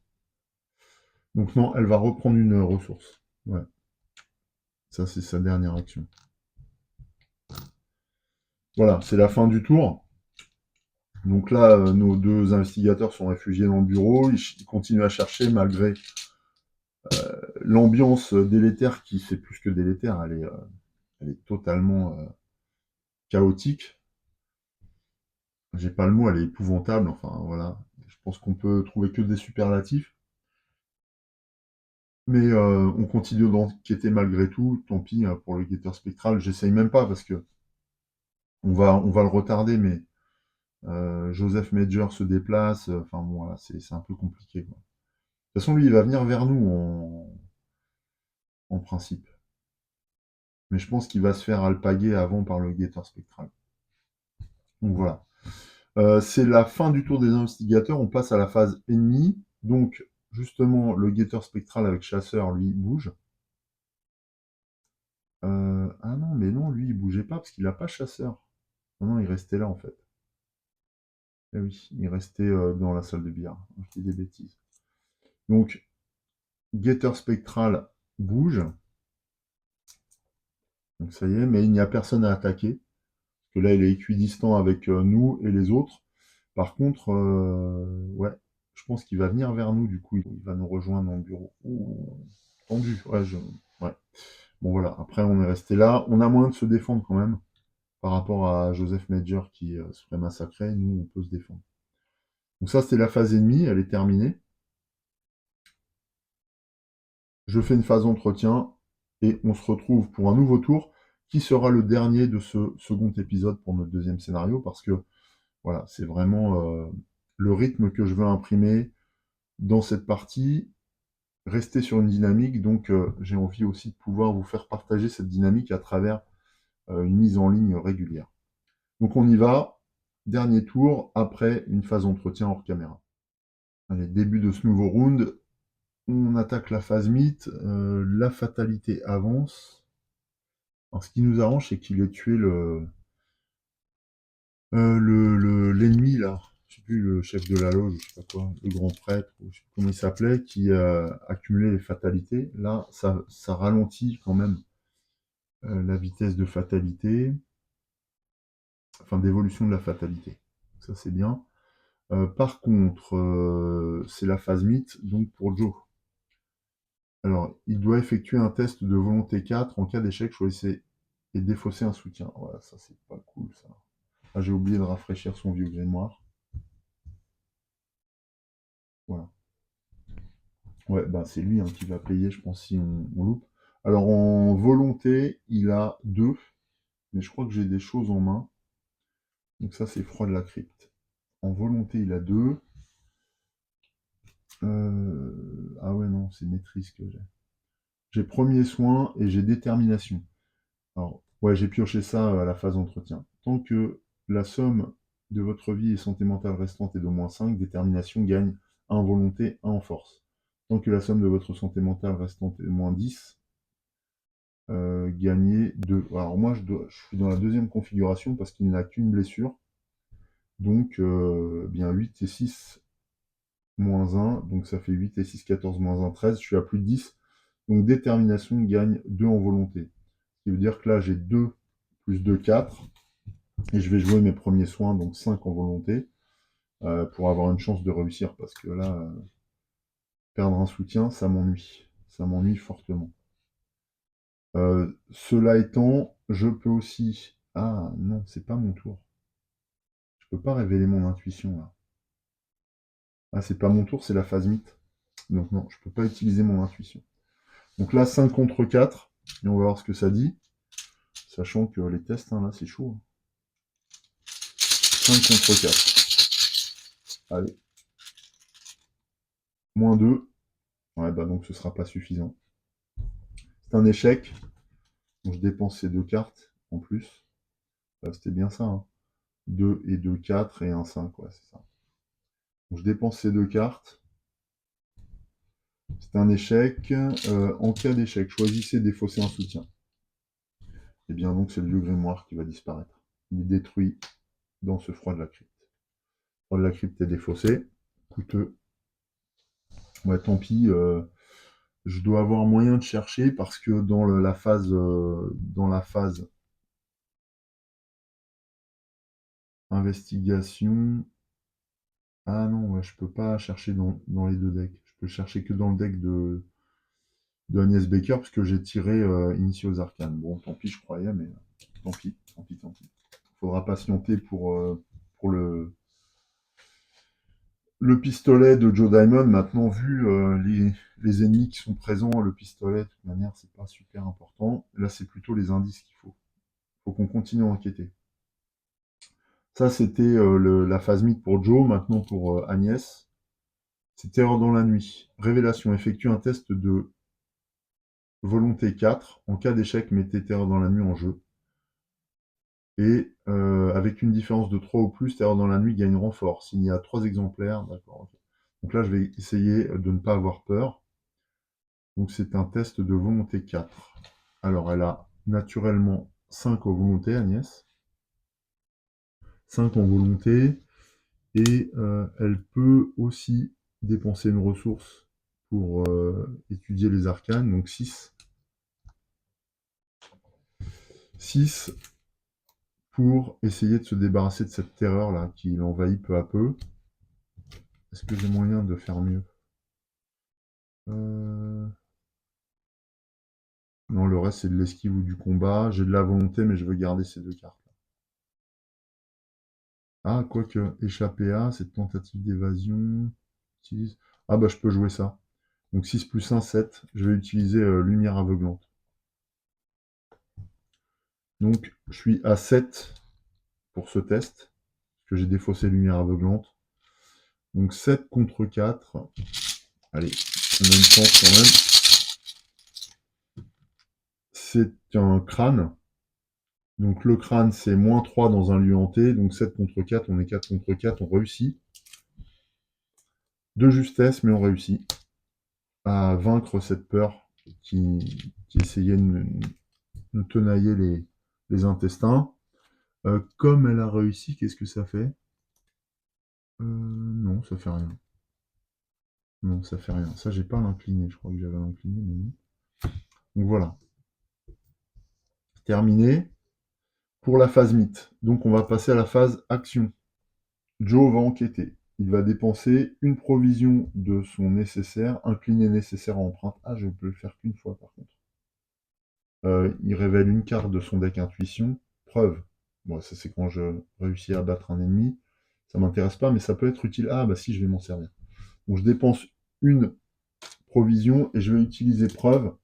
Donc non, elle va reprendre une ressource. Ouais, ça c'est sa dernière action. Voilà, c'est la fin du tour. Donc là, nos 2 investigateurs sont réfugiés dans le bureau. Ils continuent à chercher malgré l'ambiance délétère qui fait plus que délétère. Elle est totalement chaotique. J'ai pas le mot, elle est épouvantable. Enfin voilà, je pense qu'on peut trouver que des superlatifs. Mais on continue d'enquêter malgré tout. Tant pis pour le guetteur spectral. J'essaye même pas parce que on va le retarder, mais Joseph Major se déplace. Enfin bon, voilà, c'est un peu compliqué, quoi. De toute façon, lui, il va venir vers nous en principe. Mais je pense qu'il va se faire alpaguer avant par le guetteur spectral. Donc voilà. C'est la fin du tour des investigateurs. On passe à la phase ennemie. Donc, justement, le guetteur spectral avec chasseur, lui, bouge. Ah non, mais non, lui, il bougeait pas parce qu'il n'a pas chasseur. Non, non, il restait là, en fait. Eh oui, il restait dans la salle de billard. Je dis des bêtises. Donc, guetteur spectral bouge. Donc ça y est, mais il n'y a personne à attaquer. Parce que là, il est équidistant avec nous et les autres. Par contre, ouais, je pense qu'il va venir vers nous, du coup, il va nous rejoindre dans le bureau. Ouh, tendu, ouais, ouais. Bon, voilà, après, on est resté là. On a moyen de se défendre quand même, par rapport à Joseph Major qui se ferait massacrer. Nous, on peut se défendre. Donc ça, c'était la phase ennemie, elle est terminée. Je fais une phase d'entretien, et on se retrouve pour un nouveau tour, qui sera le dernier de ce second épisode pour notre deuxième scénario, parce que, voilà, c'est vraiment le rythme que je veux imprimer dans cette partie, rester sur une dynamique, donc j'ai envie aussi de pouvoir vous faire partager cette dynamique à travers une mise en ligne régulière. Donc on y va, dernier tour, après une phase d'entretien hors caméra. Allez, début de ce nouveau round, on attaque la phase mythe, la fatalité avance. Alors ce qui nous arrange, c'est qu'il ait tué l'ennemi là, je sais plus, le chef de la loge, je sais pas quoi, le grand prêtre, ou je sais plus comment il s'appelait, qui accumulait les fatalités. Là, ça ralentit quand même la vitesse de fatalité, enfin d'évolution de la fatalité. Ça c'est bien. Par contre, c'est la phase mythe, donc pour Joe. Alors, il doit effectuer un test de volonté 4. En cas d'échec, choisissez et défausser un soutien. Voilà, ça c'est pas cool ça. Ah, j'ai oublié de rafraîchir son vieux grimoire. Voilà. Ouais, bah c'est lui hein, qui va payer, je pense, si on loupe. Alors en volonté, il a 2, mais je crois que j'ai des choses en main. Donc ça, c'est froid de la crypte. En volonté, il a 2. Ah ouais, non, c'est maîtrise que j'ai. J'ai premier soin et j'ai détermination. Alors, ouais, j'ai pioché ça à la phase entretien. Tant que la somme de votre vie et santé mentale restante est d'au moins 5, détermination gagne 1 en volonté, 1 en force. Tant que la somme de votre santé mentale restante est de moins 10, gagnez 2. Alors moi, je suis dans la deuxième configuration parce qu'il n'a qu'une blessure. Donc, bien 8 et 6 moins 1, donc ça fait 8 et 6, 14 moins 1, 13. Je suis à plus de 10. Donc détermination gagne 2 en volonté. Ce qui veut dire que là, j'ai 2 plus 2, 4. Et je vais jouer mes premiers soins, donc 5 en volonté, pour avoir une chance de réussir, parce que là, perdre un soutien, ça m'ennuie. Ça m'ennuie fortement. Cela étant, je peux aussi... Ah non, c'est pas mon tour. Je peux pas révéler mon intuition, là. Ah, c'est pas mon tour, c'est la phase mythe. Donc non, je peux pas utiliser mon intuition. Donc là, 5 contre 4, et on va voir ce que ça dit. Sachant que les tests, hein, là, c'est chaud. 5 contre 4. Allez. Moins 2. Ouais, bah donc ce sera pas suffisant. C'est un échec. Donc je dépense ces 2 cartes en plus. C'était bien ça, hein. 2 et 2, 4 et un 5, ouais, c'est ça. Donc je dépense ces 2 cartes. C'est un échec. En cas d'échec, choisissez défausser un soutien. Et bien donc c'est le vieux grimoire qui va disparaître. Il est détruit dans ce froid de la crypte. Le froid de la crypte est défaussé. Coûteux. Ouais, tant pis. Je dois avoir moyen de chercher parce que dans la phase investigation. Ah non, ouais, je peux pas chercher dans les deux decks. Je peux chercher que dans le deck de Agnès Baker, parce que j'ai tiré Initié aux Arcanes. Bon, tant pis, je croyais, mais tant pis, tant pis, tant pis. Faudra patienter pour le pistolet de Joe Diamond. Maintenant, vu les ennemis qui sont présents, le pistolet, de toute manière, c'est pas super important. Là, c'est plutôt les indices qu'il faut. Faut qu'on continue à enquêter. Ça, c'était la phase mythe pour Joe. Maintenant, pour Agnès, c'est Terreur dans la nuit. Révélation. Effectue un test de volonté 4. En cas d'échec, mettez Terreur dans la nuit en jeu. Et avec une différence de 3 ou plus, Terreur dans la nuit gagne renfort. S'il y a 3 exemplaires, d'accord. Okay. Donc là, je vais essayer de ne pas avoir peur. Donc c'est un test de volonté 4. Alors elle a naturellement 5 en volonté, Agnès. 5 en volonté. Et elle peut aussi dépenser une ressource pour étudier les arcanes, donc 6. 6 pour essayer de se débarrasser de cette terreur-là qui l'envahit peu à peu. Est-ce que j'ai moyen de faire mieux? Non, le reste, c'est de l'esquive ou du combat. J'ai de la volonté, mais je veux garder ces deux cartes. Ah, quoique, échapper à, cette tentative d'évasion. Utilise... Ah, bah, je peux jouer ça. Donc 6 plus 1, 7. Je vais utiliser lumière aveuglante. Donc, je suis à 7 pour ce test, parce que j'ai défaussé lumière aveuglante. Donc 7 contre 4. Allez, on a une chance quand même. C'est un crâne. Donc le crâne, c'est moins 3 dans un lieu hanté. Donc 7 contre 4, on est 4 contre 4, on réussit. De justesse, mais on réussit à vaincre cette peur qui essayait de nous tenailler les intestins. Comme elle a réussi, qu'est-ce que ça fait? Non, ça fait rien. Non, ça fait rien. Ça, j'ai pas l'incliné. Je crois que j'avais l'incliné, mais non. Donc voilà. Terminé. Pour la phase mythe. Donc on va passer à la phase action. Joe va enquêter. Il va dépenser une provision de son nécessaire, incliné nécessaire à empreinte. Ah, je peux le faire qu'une fois par contre. Il révèle une carte de son deck intuition. Preuve. Bon, ça c'est quand je réussis à battre un ennemi. Ça m'intéresse pas, mais ça peut être utile. Ah, bah si, je vais m'en servir. Donc je dépense une provision et je vais utiliser preuve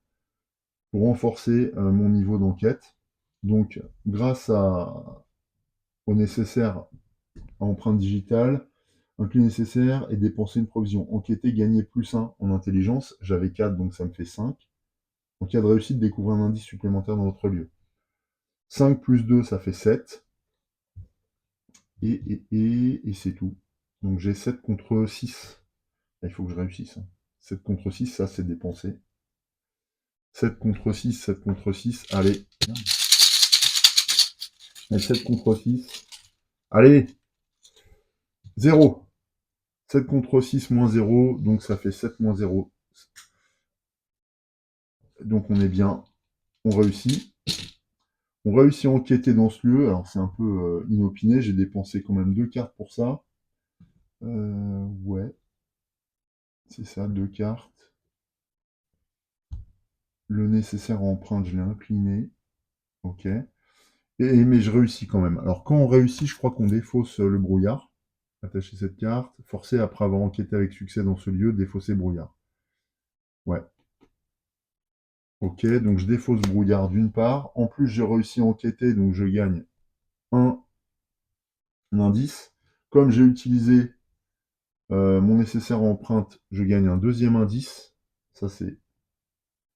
pour renforcer mon niveau d'enquête. Donc, grâce au nécessaire à empreinte digitale, un clé nécessaire et dépenser une provision. Enquêter, gagner plus 1 en intelligence. J'avais 4, donc ça me fait 5. En cas de réussite, découvrir un indice supplémentaire dans votre lieu. 5 plus 2, ça fait 7. Et c'est tout. Donc j'ai 7 contre 6. Là, il faut que je réussisse. 7 contre 6, ça c'est dépensé. 7 contre 6, 7 contre 6. Allez. Et 7 contre 6. Allez. 0. 7 contre 6 moins 0. Donc ça fait 7 moins 0. Donc on est bien. On réussit. On réussit à enquêter dans ce lieu. Alors c'est un peu inopiné. J'ai dépensé quand même 2 cartes pour ça. Ouais. C'est ça, 2 cartes. Le nécessaire à empreinte, je l'ai incliné. Ok. Mais je réussis quand même. Alors quand on réussit, je crois qu'on défausse le brouillard. Attacher cette carte. Forcer après avoir enquêté avec succès dans ce lieu, défausser brouillard. Ouais. Ok, donc je défausse brouillard d'une part. En plus, j'ai réussi à enquêter, donc je gagne un indice. Comme j'ai utilisé mon nécessaire à empreinte, je gagne un deuxième indice. Ça, c'est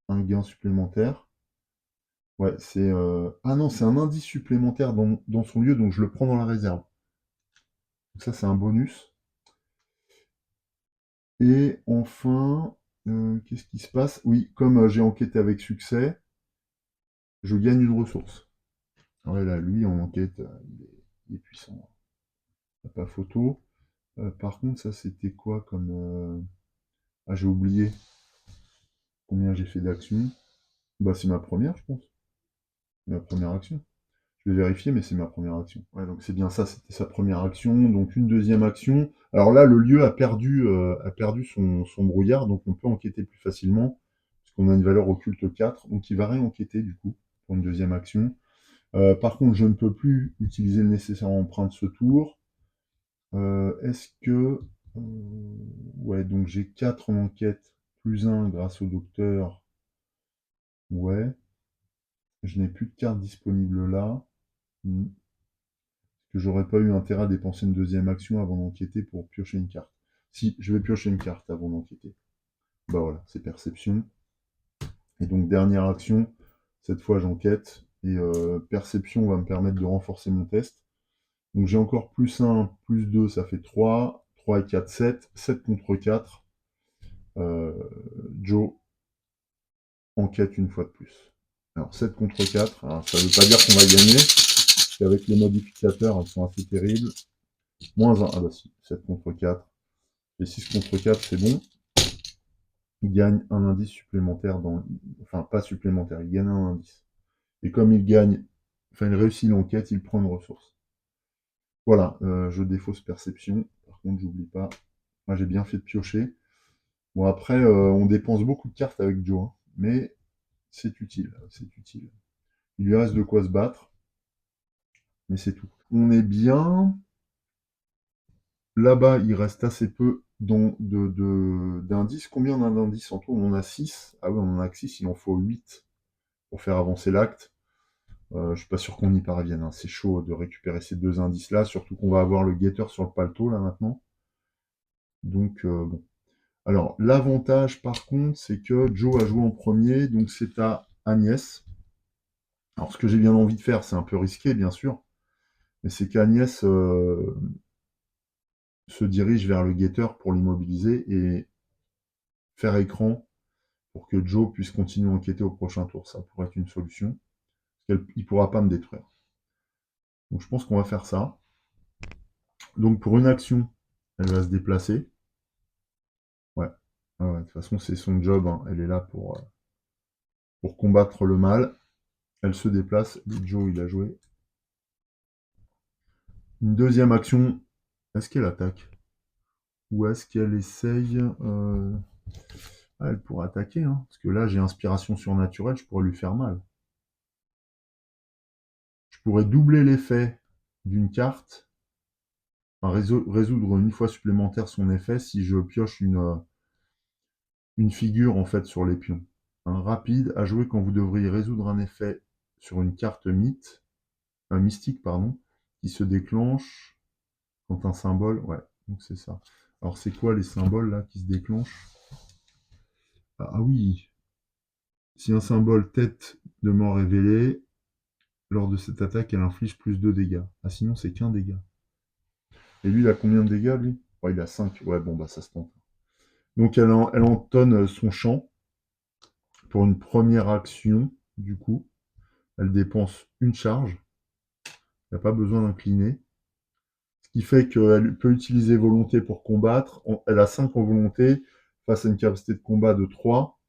un gain supplémentaire. Ouais, c'est... Ah non, c'est un indice supplémentaire dans son lieu, donc je le prends dans la réserve. Donc ça, c'est un bonus. Et enfin, qu'est-ce qui se passe? Oui, comme j'ai enquêté avec succès, je gagne une ressource. Ouais, là, lui, en enquête, il est puissant. Pas photo. Par contre, ça, c'était quoi comme... Ah, j'ai oublié combien j'ai fait d'actions. Bah, c'est ma première, je pense. Ma première action. Je vais vérifier, mais c'est ma première action. Ouais, donc c'est bien ça, c'était sa première action. Donc une deuxième action. Alors là, le lieu a perdu son brouillard, donc on peut enquêter plus facilement, parce qu'on a une valeur occulte 4. Donc il va réenquêter, du coup, pour une deuxième action. Par contre, je ne peux plus utiliser le nécessaire empreinte ce tour. Est-ce que... ouais, donc j'ai 4 en enquête, plus 1 grâce au docteur. Ouais. Je n'ai plus de carte disponible là. Que j'aurais pas eu intérêt à dépenser une deuxième action avant d'enquêter pour piocher une carte. Si, je vais piocher une carte avant d'enquêter. Bah voilà, c'est perception. Et donc dernière action, cette fois j'enquête. Et perception va me permettre de renforcer mon test. Donc j'ai encore plus 1, plus 2, ça fait 3. 3 et 4, 7. 7 contre 4. Joe enquête une fois de plus. Alors 7 contre 4, alors, ça ne veut pas dire qu'on va gagner, parce qu'avec les modificateurs, ils sont assez terribles. Moins 1, ah bah si, 7 contre 4. Et 6 contre 4, c'est bon. Il gagne un indice supplémentaire dans... Enfin, pas supplémentaire, il gagne un indice. Et comme il gagne Enfin, il réussit l'enquête, il prend une ressource. Voilà, je défausse perception. Par contre, j'oublie pas. Moi, j'ai bien fait de piocher. Bon, après, on dépense beaucoup de cartes avec Joe, hein, mais c'est utile, c'est utile. Il lui reste de quoi se battre, mais c'est tout. On est bien. Là-bas, il reste assez peu d'indices. Combien on a d'indices en tout? On en a 6. Ah oui, on en a que 6, il en faut 8 pour faire avancer l'acte. Je suis pas sûr qu'on y parvienne, hein. C'est chaud de récupérer ces 2 indices-là, surtout qu'on va avoir le guetteur sur le paletot, là, maintenant. Donc, bon. Alors, l'avantage, par contre, c'est que Joe a joué en premier, donc c'est à Agnès. Alors, ce que j'ai bien envie de faire, c'est un peu risqué, bien sûr, mais c'est qu'Agnès se dirige vers le guetteur pour l'immobiliser et faire écran pour que Joe puisse continuer à enquêter au prochain tour. Ça pourrait être une solution. Il ne pourra pas me détruire. Donc, je pense qu'on va faire ça. Donc, pour une action, elle va se déplacer. Ouais. Ah ouais, de toute façon, c'est son job, hein. Elle est là pour combattre le mal. Elle se déplace. Lui, Joe, il a joué. Une deuxième action, est-ce qu'elle attaque? Ou est-ce qu'elle essaye Ah, elle pourrait attaquer, hein, parce que là, j'ai inspiration surnaturelle, je pourrais lui faire mal. Je pourrais doubler l'effet d'une carte, enfin, résoudre une fois supplémentaire son effet si je pioche une figure en fait sur les pions. Un rapide à jouer quand vous devriez résoudre un effet sur une carte mystique, pardon, qui se déclenche quand un symbole. Ouais, donc c'est ça. Alors c'est quoi les symboles là qui se déclenchent? Ah oui, si un symbole tête de mort révélé, lors de cette attaque, elle inflige plus de dégâts. Ah sinon c'est qu'un dégât. Et lui, il a combien de dégâts lui? Ouais, il a 5. Ouais, bon bah ça se tente. Donc elle entonne son chant pour une première action, du coup. Elle dépense une charge. Il n'y a pas besoin d'incliner. Ce qui fait qu'elle peut utiliser volonté pour combattre. Elle a 5 en volonté face à une capacité de combat de 3.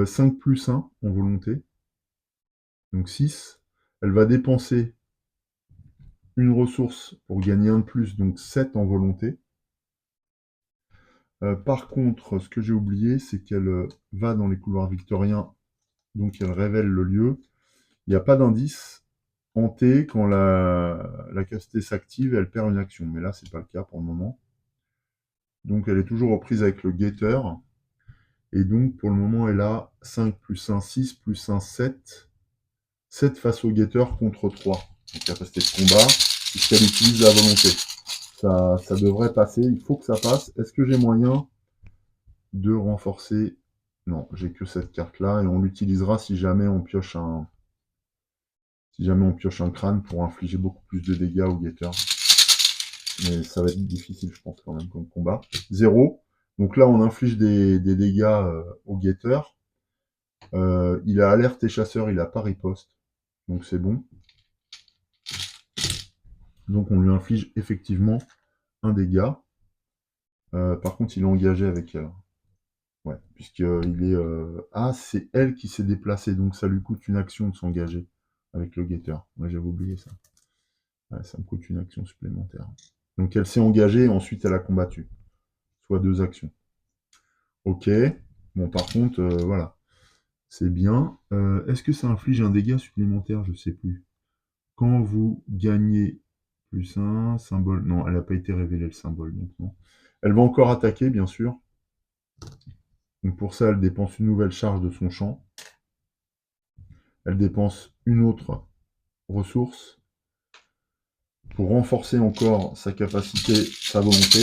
5 plus 1 en volonté. Donc 6. Elle va dépenser une ressource pour gagner un de plus, donc 7 en volonté. Par contre, ce que j'ai oublié, c'est qu'elle va dans les couloirs victoriens, donc elle révèle le lieu. Il n'y a pas d'indice. Hanté, quand la capacité s'active, elle perd une action. Mais là, c'est pas le cas pour le moment. Donc elle est toujours aux prises avec le guetteur. Et donc pour le moment, elle a 5 plus 1, 6 plus 1, 7. 7 face au guetteur contre 3. Donc capacité de combat, puisqu'elle utilise la volonté. Ça devrait passer, il faut que ça passe. Est-ce que j'ai moyen de renforcer? Non, j'ai que cette carte-là, et on l'utilisera si jamais on pioche un crâne pour infliger beaucoup plus de dégâts au guetteur. Mais ça va être difficile, je pense, quand même, comme combat. 0. Donc là, on inflige des dégâts au guetteur. Il a alerte et chasseur, il a pas riposte. Donc c'est bon. Donc on lui inflige effectivement un dégât. Par contre, il est engagé avec elle. Ouais, puisqu'il est... Ah, c'est elle qui s'est déplacée, donc ça lui coûte une action de s'engager avec le guetteur. Moi, j'avais oublié ça. Ouais, ça me coûte une action supplémentaire. Donc elle s'est engagée et ensuite elle a combattu. Soit 2 actions. Ok. Bon, par contre, voilà. C'est bien. Est-ce que ça inflige un dégât supplémentaire? Je sais plus. Quand vous gagnez plus un symbole... Non, elle n'a pas été révélée, le symbole, donc non. Elle va encore attaquer, bien sûr. Donc pour ça, elle dépense une nouvelle charge de son champ. Elle dépense une autre ressource pour renforcer encore sa capacité, sa volonté.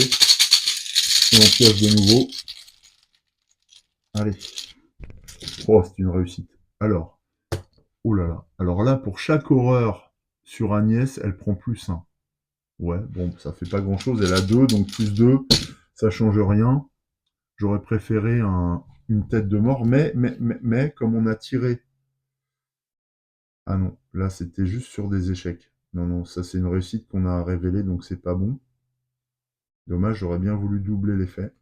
Et on pioche de nouveau. Allez. Oh, c'est une réussite. Alors, oh là là. Alors là, pour chaque horreur sur Agnès, elle prend plus 1. Ouais, bon, ça fait pas grand-chose. Elle a 2, donc plus 2, ça change rien. J'aurais préféré une tête de mort, mais comme on a tiré... Ah non, là, c'était juste sur des échecs. Non, non, ça, c'est une réussite qu'on a révélée, donc c'est pas bon. Dommage, j'aurais bien voulu doubler l'effet,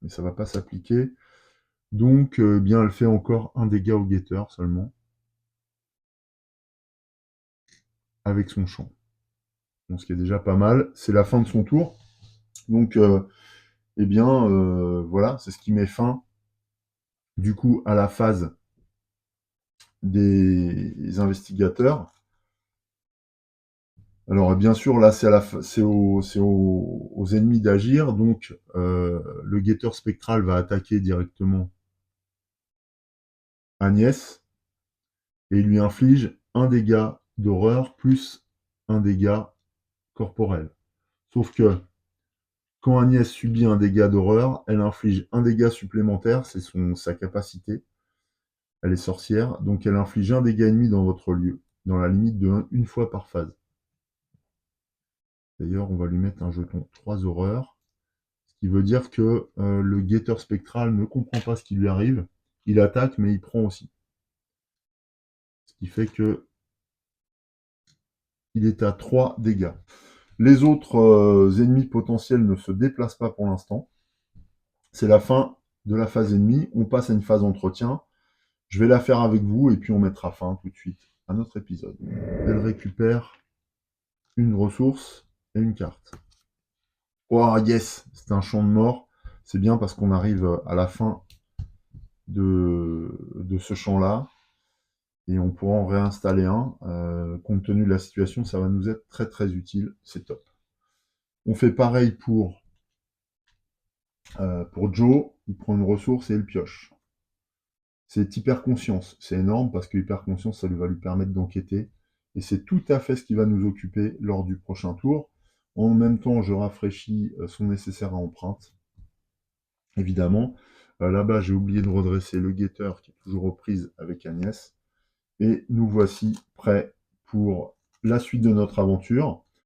mais ça va pas s'appliquer. Donc, bien, elle fait encore un dégât au guetteur seulement. avec son champ. Donc, ce qui est déjà pas mal. C'est la fin de son tour. Donc, eh bien, voilà, c'est ce qui met fin, du coup, à la phase des investigateurs. Alors, bien sûr, là, c'est aux ennemis d'agir. Donc, le guetteur spectral va attaquer directement Agnès et il lui inflige un dégât d'horreur plus un dégât corporel. Sauf que quand Agnès subit un dégât d'horreur, elle inflige un dégât supplémentaire, c'est sa capacité. Elle est sorcière, donc elle inflige un dégât ennemi dans votre lieu, dans la limite de une fois par phase. D'ailleurs, on va lui mettre un jeton 3 horreurs, ce qui veut dire que le guetteur spectral ne comprend pas ce qui lui arrive. Il attaque, mais il prend aussi. Ce qui fait que il est à 3 dégâts. Les autres ennemis potentiels ne se déplacent pas pour l'instant. C'est la fin de la phase ennemie. On passe à une phase entretien. Je vais la faire avec vous et puis on mettra fin tout de suite à notre épisode. Elle récupère une ressource et une carte. Oh yes, c'est un champ de mort. C'est bien parce qu'on arrive à la fin de ce champ-là. Et on pourra en réinstaller un. Compte tenu de la situation, ça va nous être très très utile. C'est top. On fait pareil pour Joe. Il prend une ressource et il pioche. C'est hyper-conscience. C'est énorme parce que hyper-conscience, ça va lui permettre d'enquêter. Et c'est tout à fait ce qui va nous occuper lors du prochain tour. En même temps, je rafraîchis son nécessaire à empreinte. Évidemment. Là-bas, j'ai oublié de redresser le guetteur qui est toujours aux prises avec Agnès. Et nous voici prêts pour la suite de notre aventure.